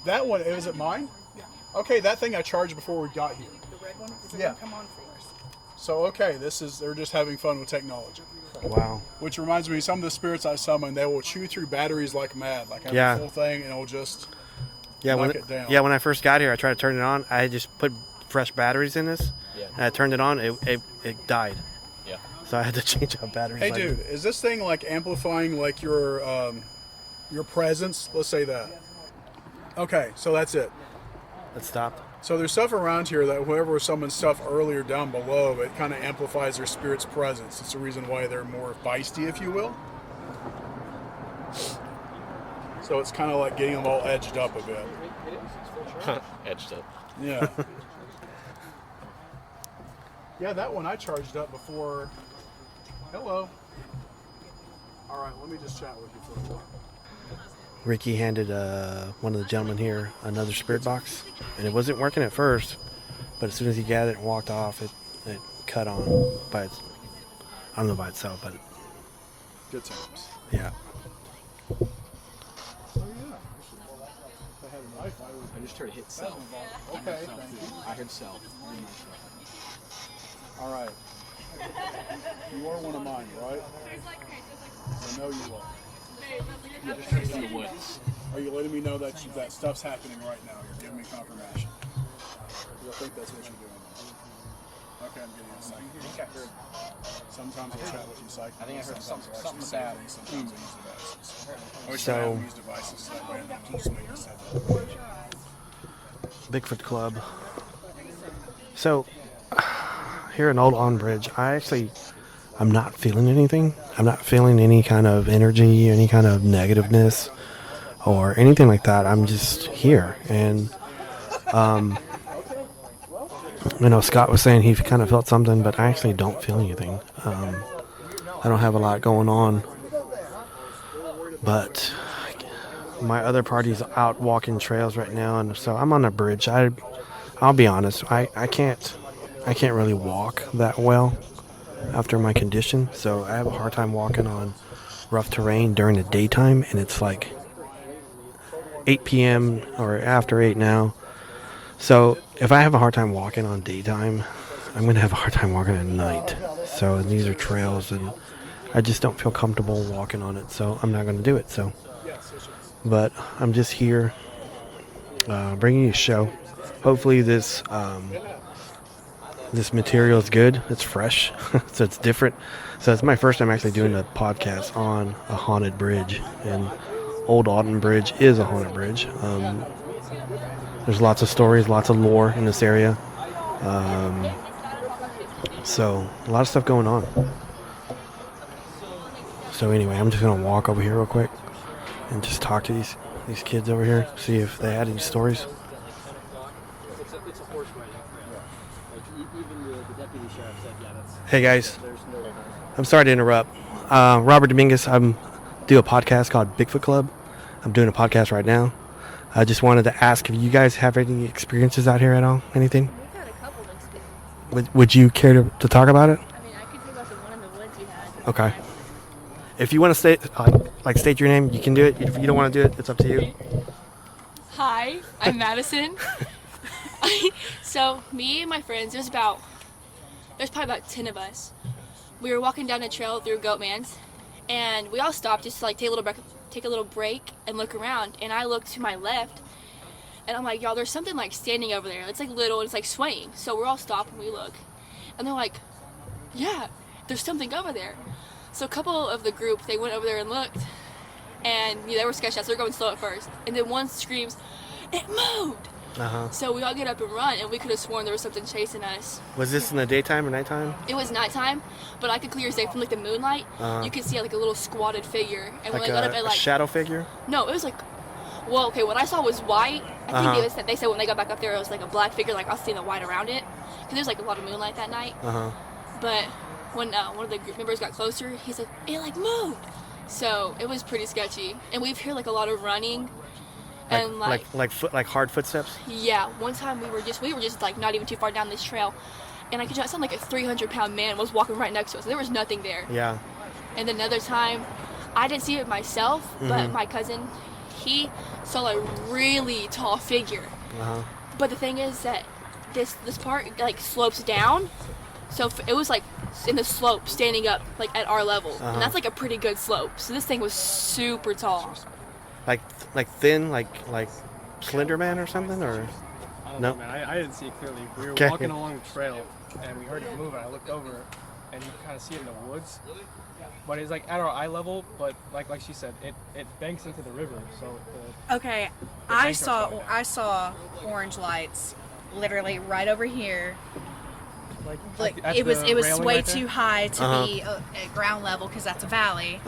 That one, is it mine? Yeah. Okay, that thing I charged before we got here. The red one? Does it Yeah. come on first? So, okay, they're just having fun with technology. Wow. Which reminds me, some of the spirits I summon, they will chew through batteries like mad. Like, have Yeah. the full thing, and it'll just Yeah, knock it down. when I first got here, I tried to turn it on. I just put fresh batteries in this, and I turned it on. It died. Yeah. So I had to change out batteries. Hey, dude, is this thing, like, amplifying, like, your presence? Let's say that. Okay, so that's it. It stopped. So there's stuff around here that whoever summoned stuff earlier down below, it kind of amplifies their spirit's presence. It's the reason why they're more feisty, if you will. So it's kind of like getting them all edged up a bit. Edged up. Yeah. Yeah, that one I charged up before. Hello. All right, let me just chat with you for a while. Ricki handed one of the gentlemen here another spirit box, and it wasn't working at first, but as soon as he got it and walked off, it cut on by its, I don't know by itself, but Good times. yeah. Oh yeah. If I had a knife, I would. I just tried to hit sell. Okay, thank you. I heard sell. All right. You are one of mine, right? I know you are. Yeah, just trying to see the woods. Are you letting me know that that stuff's happening right now? You're giving me confirmation. I think that's what you're doing. Okay, I'm getting a psychic. I think I heard. Sometimes I'll chat with you psychic. I think I heard something Sometimes bad. Sometimes I use devices. I wish So- I hadn't used devices so that way I don't just make a set. Bigfoot Club. So, here in Alton Bridge, I'm not feeling anything. I'm not feeling any kind of energy, any kind of negativeness, or anything like that. I'm just here. And, Scott was saying he kind of felt something, but I actually don't feel anything. I don't have a lot going on. But my other party's out walking trails right now, and so I'm on a bridge. I'll be honest, I can't really walk that well after my condition, so I have a hard time walking on rough terrain during the daytime, and it's like 8 p.m. or after 8 now. So if I have a hard time walking on daytime, I'm going to have a hard time walking at night. So these are trails, and I just don't feel comfortable walking on it, so I'm not going to do it. So, but I'm just here bringing you a show. Hopefully this material is good. It's fresh, so it's different. So it's my first time actually doing a podcast on a haunted bridge, and Old Alton Bridge is a haunted bridge. There's lots of stories, lots of lore in this area. So a lot of stuff going on. So anyway, I'm just gonna walk over here real quick and just talk to these kids over here, see if they had any stories. It's a horse riding. Like even the deputy sheriff said, yeah, that's. Hey guys, There's no. I'm sorry to interrupt. Robert Dominguez. I'm do a podcast called Bigfoot Club. I'm doing a podcast right now. I just wanted to ask if you guys have any experiences out here at all. Anything? We've had a couple of experiences. Would you care to talk about it? I mean, I could talk about the one in the woods we had. Okay. If you want to state your name, you can do it. If you don't want to do it, it's up to you. Hi, I'm Madison. So me and my friends, there's probably about 10 of us. We were walking down a trail through Goatman's, and we all stopped just to like take a little break and look around. And I looked to my left, and I'm like, y'all, there's something like standing over there. It's like little, and it's like swaying. So we're all stopped and we look, and they're like, yeah, there's something over there. So a couple of the group, they went over there and looked, and they were sketched out, so they're going slow at first. And then one screams, it moved! So we all get up and run, and we could have sworn there was something chasing us. Was this in the daytime or nighttime? It was nighttime, but I could clear as day from like the moonlight. You could see like a little squatted figure. And Like when I got up at a shadow figure? no, it was like, well, okay, what I saw was white. I think they said when they got back up there, it was like a black figure, like I was seeing the white around it. Because there was like a lot of moonlight that night. But when one of the group members got closer, he said, it like moved. So it was pretty sketchy. And we've heard like a lot of running. And like hard footsteps? Yeah, one time we were just like not even too far down this trail, and I could just sound like a 300-pound man was walking right next to us. And there was nothing there. Yeah. And then another time, I didn't see it myself, but my cousin, he saw a really tall figure. But the thing is that this part like slopes down, so it was like in the slope, standing up like at our level, and that's like a pretty good slope. So this thing was super tall. Like thin, like Slender Man or something, or I don't no? know, man. I didn't see it clearly. We were Okay. walking along the trail, and we heard it move, and I looked over, and you kind of see it in the woods. But it's like at our eye level, but like she said, it banks into the river. So Okay, I saw orange lights literally right over here. Like at it was the railing way right there? too high to be at ground level because that's a valley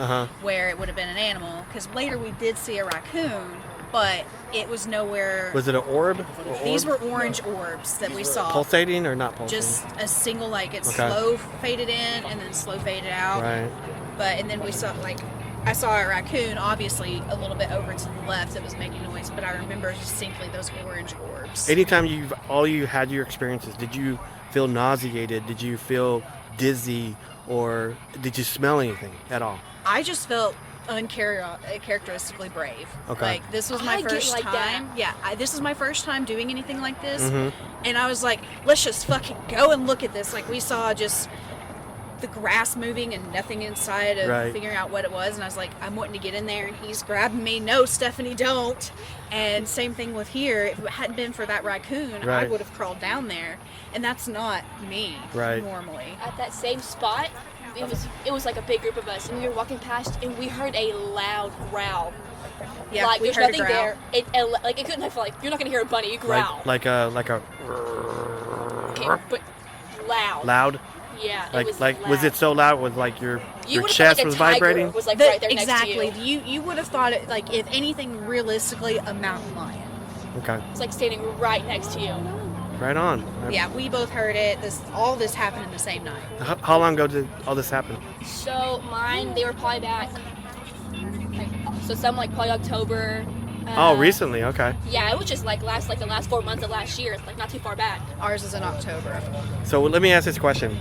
where it would have been an animal. Because later we did see a raccoon, but it was nowhere. Was it an orb? These were orange orbs that we saw. Pulsating or not pulsating? Just a single, like it Okay. slow faded in and then slow faded out. Right. But and then we saw I saw a raccoon, obviously a little bit over to the left that was making noise, but I remember distinctly those orange orbs. Anytime you had your experiences, did you feel nauseated? Did you feel dizzy, or did you smell anything at all? I just felt uncharacteristically brave. Okay. Like this was my I get first like time. Yeah, this was my first time doing anything like this, Mhm. and I was like, let's just fucking go and look at this. Like we saw just the grass moving and nothing inside of Right. figuring out what it was, and I was like, I'm wanting to get in there, and he's grabbing me. No, Stephanie, don't. And same thing with here. If it hadn't been for that raccoon, I Right. would have crawled down there, and that's not me Right. normally. At that same spot, it was like a big group of us, and we were walking past, and we heard a loud growl. Yeah, like we there's heard a nothing growl. there. Like it couldn't have like you're not gonna hear a bunny. You growl. Like a Okay, but loud. loud. Yeah. Like it was was loud. it so loud? Was like your You would've thought chest like a was tiger vibrating? Was like right there next to exactly. you. You would have thought it like if anything realistically a mountain lion. Okay. It's like standing right next to you. Right on. Yeah, we both heard it. All this happened in the same night. How long ago did all this happen? So mine, they were probably back. So some like probably October. Oh, recently. Okay. Yeah, it was just like the last 4 months of last year. It's like not too far back. Ours is in October. So let me ask this question: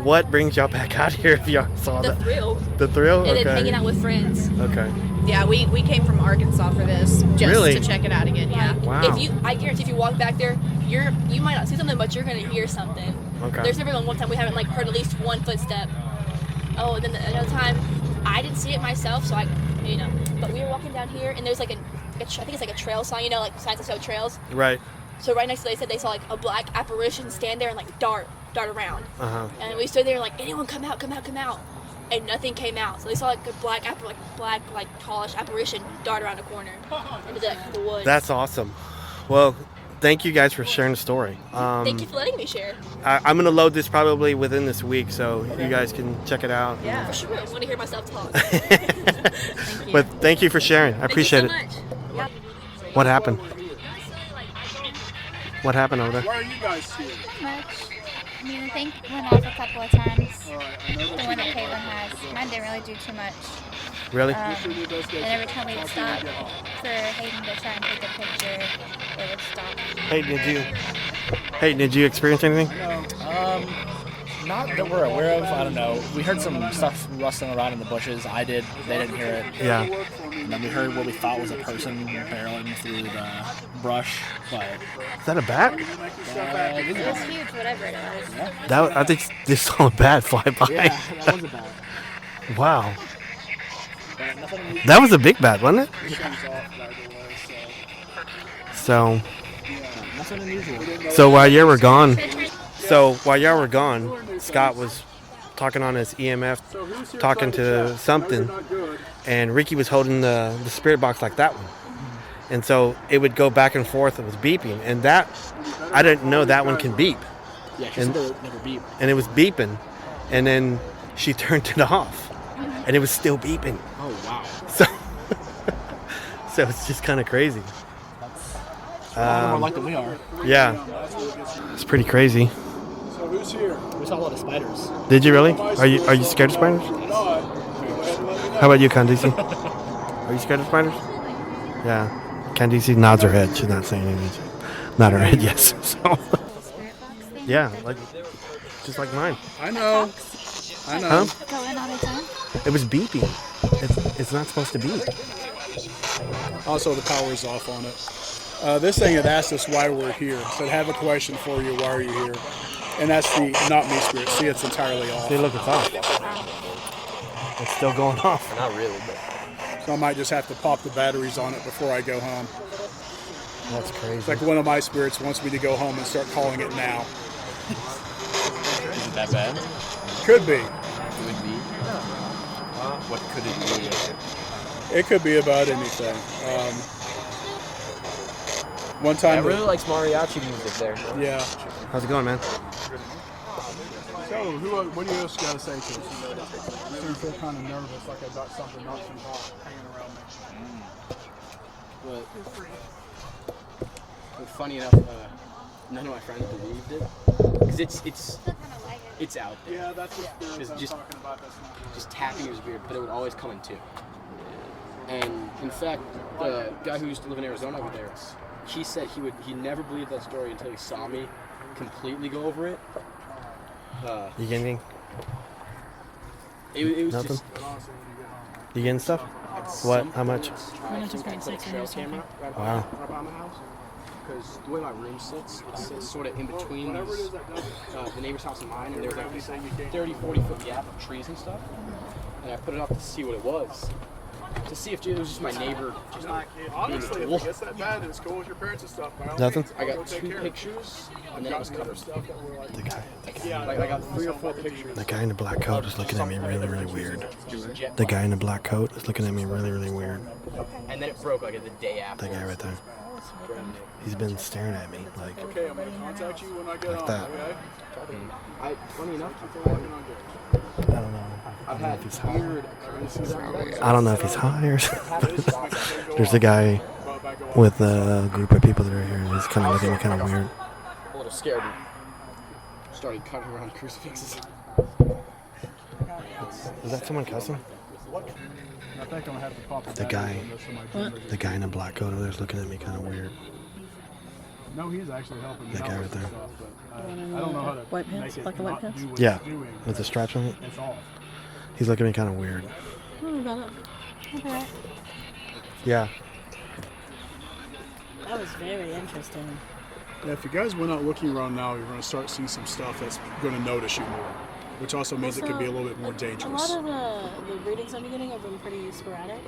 what brings y'all back out here if y'all saw The that? thrill. The thrill. And Okay. then hanging out with friends. Okay. Yeah, we came from Arkansas for this just Really? to check it out again. Yeah. Wow. I guarantee if you walk back there, you might not see something, but you're gonna hear something. Okay. There's never been one time we haven't like heard at least one footstep. Oh, and then another time, I didn't see it myself, so but we were walking down here, and there's like I think it's like a trail sign, like signs that show trails. Right. So right next to it, they said they saw like a black apparition stand there and like dart around. And we stood there like, anyone come out, and nothing came out. So they saw like a black tallish apparition dart around a corner into the woods. That's awesome. Well, thank you guys for sharing the story. Thank you for letting me share. I'm gonna load this probably within this week, so you guys can check it out. Yeah, for sure. I want to hear myself talk. But thank you for sharing. I appreciate Thank you so it. much. What happened? What happened over there? Why are you guys here? Much. I mean, the thing went off a couple of times. The one that Caitlin has. Mine didn't really do too much. Really? And every time we'd stop for Hayden to try and take a picture, it would stop. Hey, did you experience anything? Not that we're aware of. I don't know. We heard some stuff rustling around in the bushes. I did. They didn't hear it. Yeah. And then we heard what we thought was a person barreling through the brush. But Is that a bat? It was huge, whatever it was. I think they saw a bat fly by. Yeah, that was a bat. Wow. That was a big bat, wasn't it? So. Nothing unusual. So while y'all were gone, Scott was talking on his EMF, talking to something, and Ricki was holding the spirit box like that one. And so it would go back and forth. It was beeping, and that I didn't know that one can beep. Yeah, she said it never beep. And it was beeping, and then she turned it off, and it was still beeping. Oh wow! So it's just kind of crazy. A lot more like than we are. Yeah, it's pretty crazy. So who's here? We saw a lot of spiders. Did you really? Are you scared of spiders? How about you, Candice? Are you scared of spiders? Yeah. Candice nods her head. She's not saying anything. Not her head, yes. So. Yeah, just like mine. I know. Huh? Go in all the time? It was beeping. It's not supposed to beep. Also, the power's off on it. This thing had asked us why we're here. So I have a question for you. Why are you here? And that's the not me spirit. See, it's entirely off. See, look, it's off. It's still going off. Not really, but. So I might just have to pop the batteries on it before I go home. That's crazy. It's like one of my spirits wants me to go home and start calling it now. Is it that bad? Could be. Could be. What could it be? It could be about anything. One time. I really likes mariachi music there. Yeah. How's it going, man? So, what do you else got to say to us? I feel kind of nervous, like I've got something else hanging around me. But funny enough, none of my friends believed it, because it's out there. Yeah, that's what spirits I'm talking about. That's not just tapping was weird, but it would always come in two. And in fact, the guy who used to live in Arizona over there, he said he never believed that story until he saw me completely go over it. You get anything? It was Nothing? just. You getting stuff? What? How much? Trail camera right Wow. by my house. Because the way my room sits, it sits sort of in between these, the neighbor's house and mine, and there's like this 30, 40-foot gap of trees and stuff. And I put it up to see what it was. To see if it was just my neighbor just Honestly, being if cool. it gets that bad and it's cool with your parents and stuff, by all Nothing? means, I I'll got go take 2 care of it. pictures, and then it was covered. The guy. Like I got 3 or 4 pictures. The guy in the black coat is looking at me really, really weird. The guy in the black coat is looking at me really, really weird. And then it broke like the day after. That guy right there. He's been staring at me like Okay, I'm going to contact you when I get Like home, that. okay? Funny enough, I don't know. I've had weird occurrences. I don't know if he's high or something. There's a guy with a group of people that are here, and he's kind of looking at me kind of weird. A little scared. Started cutting around crucifixes. Is that someone cussing? I think I'm going to have to pop The guy in the black coat over there is looking at me kind of weird. No, he is actually helping me That out guy with right there. stuff, but, I don't know how to White pants? make it Like the white not pants? do what Yeah, it's doing. with the straps on it. It's off. He's looking at me kind of weird. Okay. Yeah. That was very interesting. Yeah, if you guys went out looking around now, you're going to start seeing some stuff that's going to notice you more, which also means it could be a little bit more dangerous. A lot of the readings I'm getting have been pretty sporadic.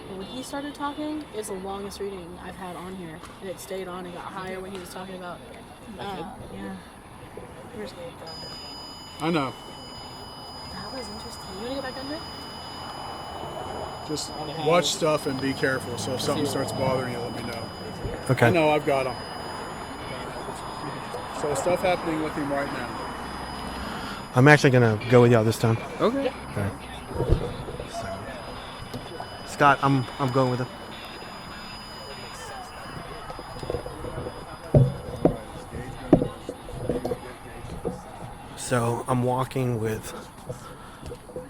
And when he started talking, it's the longest reading I've had on here. And it stayed on and got higher when he was talking about yeah. Where's I know. That was interesting. You want to get back under? Just watch stuff and be careful. So if something starts bothering you, let me know. Okay. I know, I've got them. So stuff happening with him right now. I'm actually gonna go with y'all this time. Okay. Okay. So, Scott, I'm going with him. So I'm walking with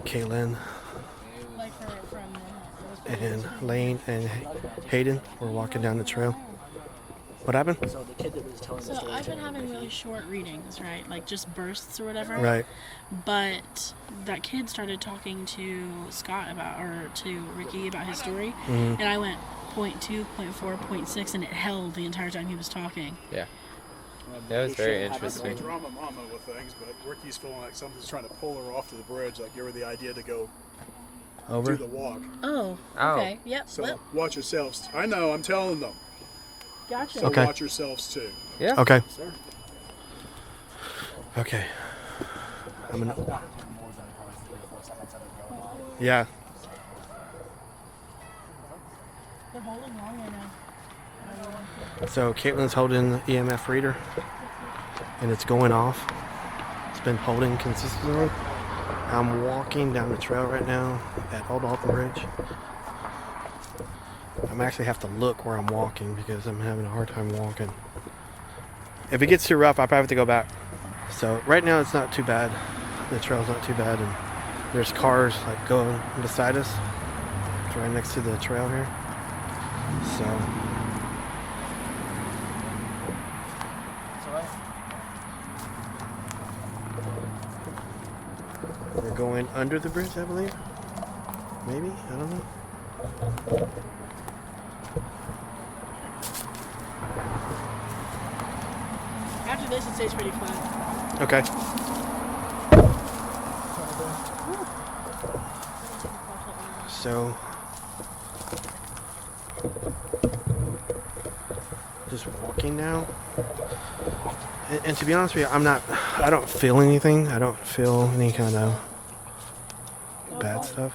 Caitlin and Lane and Hayden. We're walking down the trail. What happened? So the kid that was telling the story. I've been having really short readings, right? Like just bursts or whatever. Right. But that kid started talking to Scott or to Ricki about his story, Mhm. and I went 0.2, 0.4, 0.6, and it held the entire time he was talking. Yeah. That was very interesting. I'm drama mama with things, but Ricky's feeling like something's trying to pull her off to the bridge, like give her the idea to go Over? do the walk. Oh. Oh. Okay. Yep. So Well, watch yourselves. I know, I'm telling them. gotcha. So Okay. watch yourselves too. Yeah. Okay. Sir. Okay. I'm gonna. Yeah. They're holding long right now. So Caitlin's holding the EMF reader, and it's going off. It's been holding consistently. I'm walking down the trail right now at Alton Bridge. I'm actually have to look where I'm walking because I'm having a hard time walking. If it gets too rough, I probably have to go back. So right now it's not too bad. The trail's not too bad, and there's cars like going beside us. It's right next to the trail here. So. We're going under the bridge, I believe. Maybe? I don't know. place it stays pretty flat. Okay. So, just walking now. And to be honest with you, I don't feel anything. I don't feel any kind of bad stuff.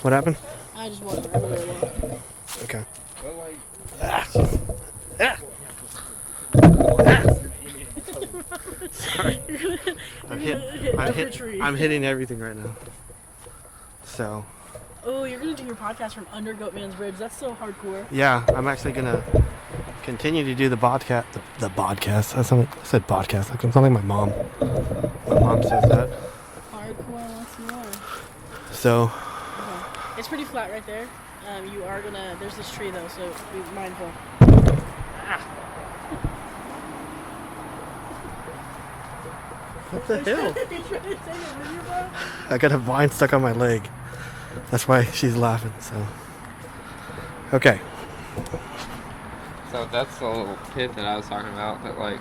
What happened? I just walked around where I walk. Okay. Sorry. I'm hitting everything right now. So. Oh, you're gonna do your podcast from under Goatman's Bridge. That's so hardcore. Yeah, I'm actually gonna continue to do the podcast. The podcast. I said podcast. I sound like my mom. My mom says that. Hardcore once more. So. Okay. It's pretty flat right there. You are gonna. There's this tree though, so be mindful. What the hell? I got a vine stuck on my leg. That's why she's laughing. So. Okay. So that's the little pit that I was talking about. That like,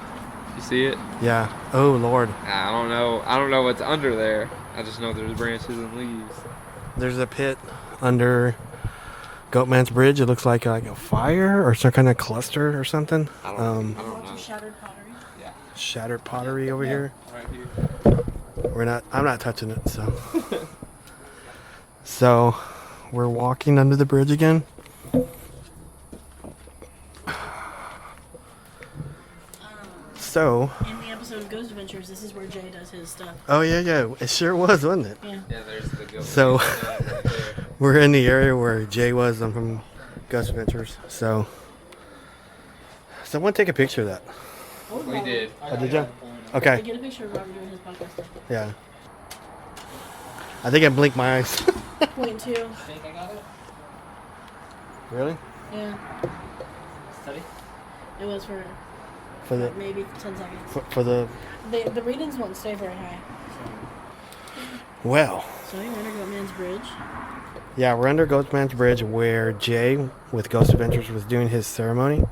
you see it? Yeah. Oh Lord. I don't know. I don't know what's under there. I just know there's branches and leaves. There's a pit under Goatman's Bridge. It looks like a fire or some kind of cluster or something. I don't know. Shattered pottery. Yeah. Shattered pottery over here. Right here. I'm not touching it. So. So, we're walking under the bridge again. So. In the episode of Ghost Adventures, this is where Jay does his stuff. Oh yeah, it sure was, wasn't it? Yeah. Yeah, there's the Goatman. So, Right there. we're in the area where Jay was. I'm from Ghost Adventures. So, someone take a picture of that. We did. Oh, did you? Okay. Get a picture of Robert doing his podcast. Yeah. I think I blinked my eyes. Point two. Think I got it? Really? Yeah. Study? It was For the maybe 10 seconds. for the The readings won't stay very high. well. So you're under Goatman's Bridge. Yeah, we're under Goatman's Bridge where Jay with Ghost Adventures was doing his ceremony.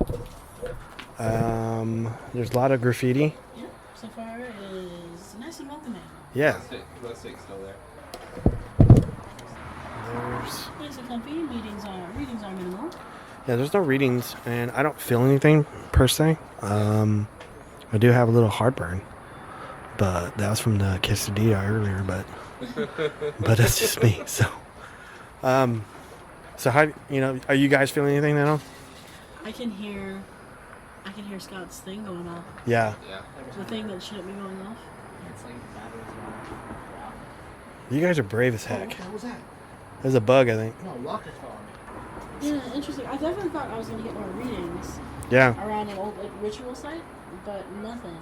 There's a lot of graffiti. Yeah. So far it is nice and welcoming. Yeah. Let's stick still there. There's Nice and comfy. Readings are minimal. yeah, there's no readings, and I don't feel anything per se. I do have a little heartburn, but that was from the quesadilla earlier. But that's just me. So, so how are you guys feeling anything now? I can hear Scott's thing going off. Yeah. Yeah. The thing that shouldn't be going off. You guys are brave as heck. What was that? There's a bug, I think. No, rocket farm. Yeah, interesting. I definitely thought I was gonna get more readings. Yeah. Around an old ritual site, but nothing.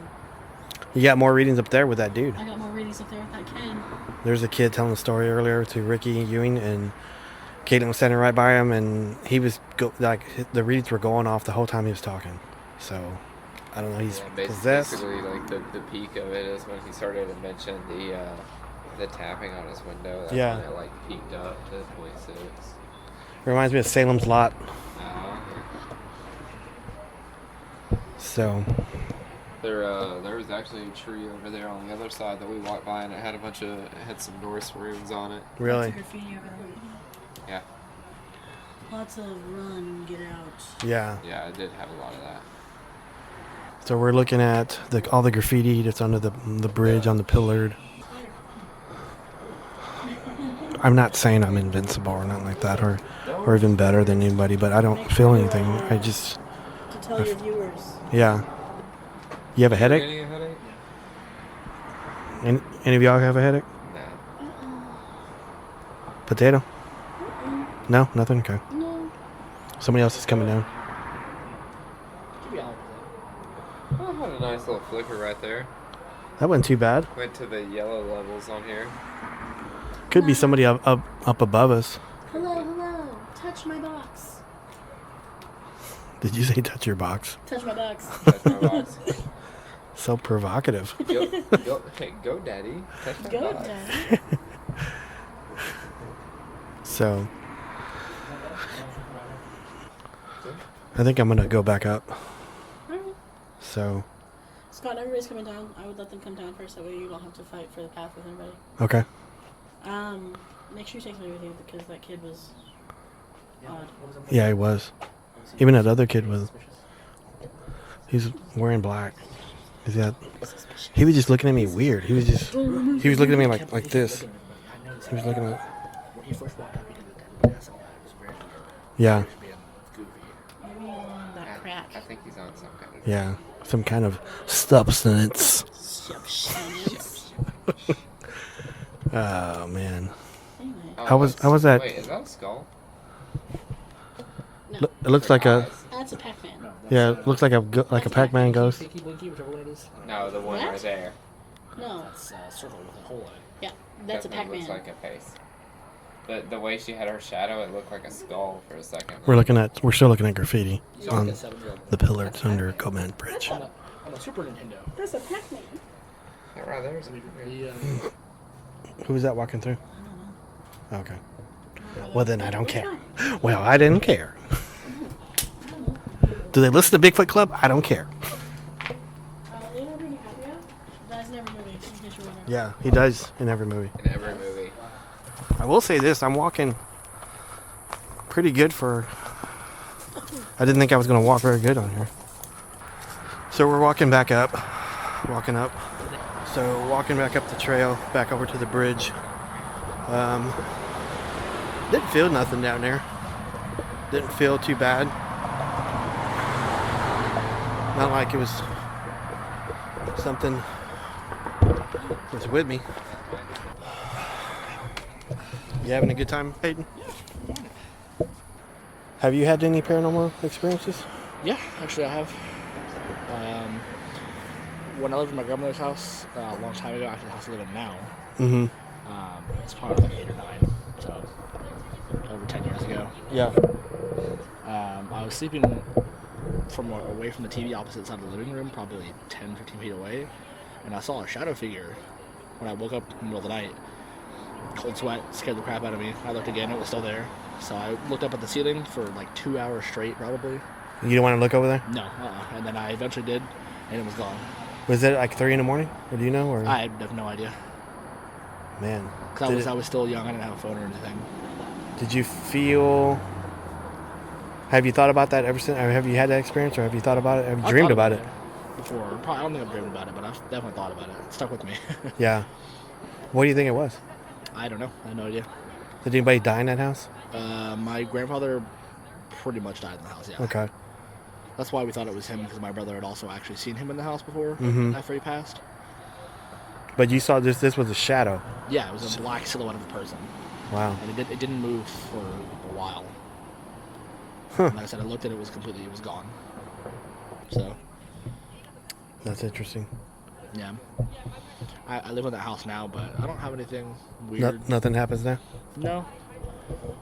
You got more readings up there with that dude. I got more readings up there with that kid. There's a kid telling a story earlier to Ricki Ewing, and Caitlin was standing right by him, and he was the readings were going off the whole time he was talking. So, I don't know. He's possessed. Basically, like the peak of it is when he started to mention the tapping on his window. That's Yeah. when it like peaked up to 0.6. Reminds me of Salem's Lot. So. There was actually a tree over there on the other side that we walked by, and it had some Norse runes on it. Really? Lots of graffiti over there. Yeah. Lots of run, get out. Yeah. Yeah, it did have a lot of that. So we're looking at all the graffiti that's under the bridge on the pillared. I'm not saying I'm invincible or nothing like that, or even better than anybody, but I don't feel anything. I just. To tell your viewers. Yeah. You have a headache? Getting a headache? Any of y'all have a headache? No. Potato? No, nothing. Okay. No. Somebody else is coming down. Oh, had a nice little flicker right there. That wasn't too bad. Went to the yellow levels on here. Could be somebody up above us. Hello. Touch my box. Did you say touch your box? Touch my box. Touch my box. So provocative. Go, daddy. Touch my Go, box. daddy. So, I think I'm gonna go back up. So. Scott, everybody's coming down. I would let them come down first. That way you don't have to fight for the path with anybody. Okay. Make sure you take somebody with you because that kid was odd. Yeah, he was. Even that other kid was. He's wearing black. He was just looking at me weird. He was looking at me like this. He was looking at. Yeah. I think he's on some kind of. Yeah, some kind of substance. Oh man. How was that? Wait, is that a skull? No. It looks like a. That's a Pac-Man. Yeah, it looks like a Pac-Man ghost. No, the one right there. No, It's a circle with a hole in it. yeah, that's a Definitely Pac-Man. looks like a face. The way she had her shadow, it looked like a skull for a second. We're still looking at graffiti on the pillars under Goatman Bridge. On the Super Nintendo. That's a Pac-Man. Yeah, right there's Who was that walking through? Okay. Well, then I don't care. Well, I didn't care. Do they listen to Bigfoot Club? I don't care. Yeah, he does in every movie. in every movie. I will say this, I'm walking pretty good for... I didn't think I was going to walk very good on here. So we're walking back up. So walking back up the trail, back over to the bridge. Didn't feel nothing down there. Didn't feel too bad. Not like it was something was with me. You having a good time, Peyton? Have you had any paranormal experiences? Yeah, actually I have. When I lived in my grandmother's house a long time ago, actually the house I live in now, it's probably like 8 or 9, so over 10 years ago. Yeah. I was sleeping away from the TV opposite side of the living room, probably 10, 15 feet away, and I saw a shadow figure when I woke up in the middle of the night. Cold sweat scared the crap out of me. I looked again, it was still there. So I looked up at the ceiling for like 2 hours straight, probably. You didn't want to look over there? No, and then I eventually did, and it was gone. Was it like 3 in the morning? Or do you know? Or? I have no idea. Man. Because I was still young, I didn't have a phone or anything. Did you feel... Have you thought about that ever since? Or have you had that experience, or have you thought about it? Have you dreamed about it? Before. Probably, I don't think I've dreamed about it, but I've definitely thought about it. It stuck with me. Yeah. What do you think it was? I don't know. I have no idea. Did anybody die in that house? My grandfather pretty much died in the house, yeah. Okay. That's why we thought it was him, because my brother had also actually seen him in the house before, after he passed. But you saw this was a shadow. Yeah, it was a black silhouette of a person. Wow. And it didn't move for a while. Huh. And like I said, I looked at it, it was gone. So. That's interesting. Yeah. I live in that house now, but I don't have anything weird. Nothing happens there? No.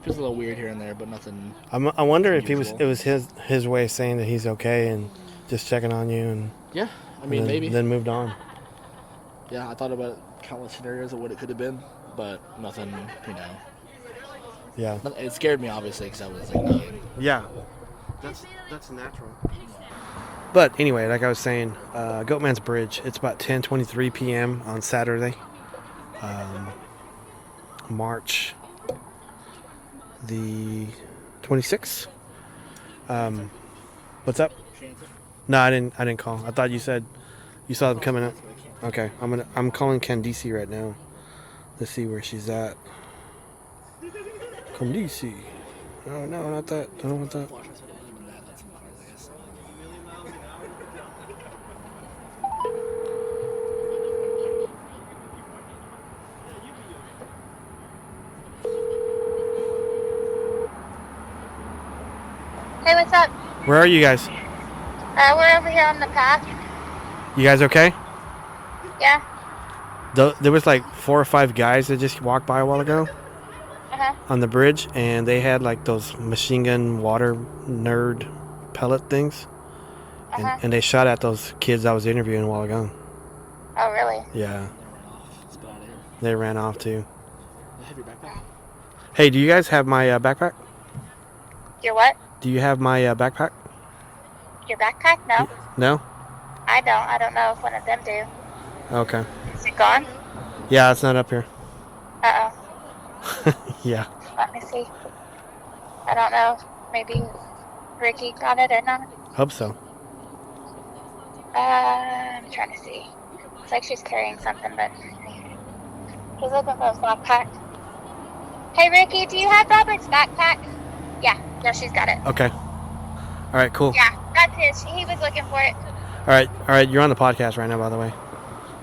Feels a little weird here and there, but nothing. I wonder if it was his way of saying that he's okay and just checking on you and. Yeah, I mean maybe. Then moved on. Yeah, I thought about countless scenarios of what it could have been, but nothing, Yeah. It scared me obviously because I was like 9. Yeah. That's natural. But anyway, like I was saying, Goatman's Bridge. It's about 10:23 p.m. on Saturday, March the 26th. What's up? No, I didn't call. I thought you said you saw them coming up. Okay, I'm calling Candice right now. Let's see where she's at. Candice. Oh no, not that. I don't want that. Hey, what's up? Where are you guys? We're over here on the path. You guys okay? Yeah. There was like 4 or 5 guys that just walked by a while ago on the bridge, and they had like those machine gun water nerd pellet things, and they shot at those kids I was interviewing a while ago. Oh, really? Yeah. They ran off too. Hey, do you guys have my backpack? Your what? Do you have my backpack? Your backpack? No. No? I don't. I don't know if one of them do. Okay. Is it gone? Yeah, it's not up here. Uh-oh. Yeah. Let me see. I don't know. Maybe Ricki got it or not. Hope so. I'm trying to see. Looks like she's carrying something, but she's looking for his backpack. Hey, Ricki, do you have Robert's backpack? Yeah, she's got it. Okay. All right, cool. Yeah, that's his. He was looking for it. All right. You're on the podcast right now, by the way.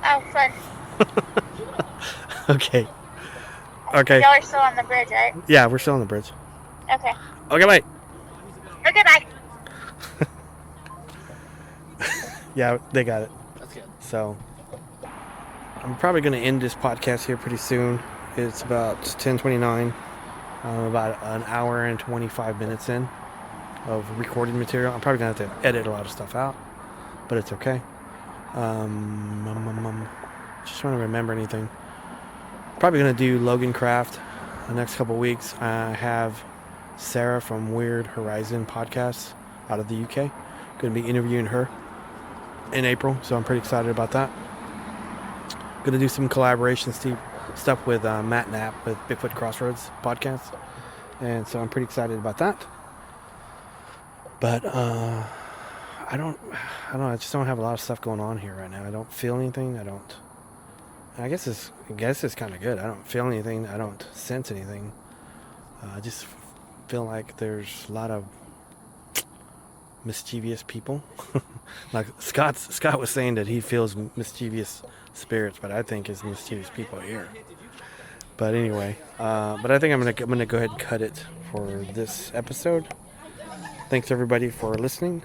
Oh, fun. Okay. Okay. Y'all are still on the bridge, right? Yeah, we're still on the bridge. Okay. Okay, bye. Okay, bye. Yeah, they got it. That's good. So, I'm probably going to end this podcast here pretty soon. It's about 10:29. I'm about an hour and 25 minutes in of recorded material. I'm probably going to have to edit a lot of stuff out, but it's okay. Just trying to remember anything. Probably going to do Logan Craft the next couple weeks. I have Sarah from Weird Horizon Podcasts out of the UK. Going to be interviewing her in April, so I'm pretty excited about that. Going to do some collaboration stuff with Matt Knapp with Bigfoot Crossroads podcast, and so I'm pretty excited about that. But I don't know. I just don't have a lot of stuff going on here right now. I don't feel anything. I guess it's kind of good. I don't feel anything. I don't sense anything. I just feel like there's a lot of mischievous people. Like Scott was saying that he feels mischievous spirits, but I think it's mischievous people here. But anyway, but I think I'm gonna go ahead and cut it for this episode. Thanks everybody for listening.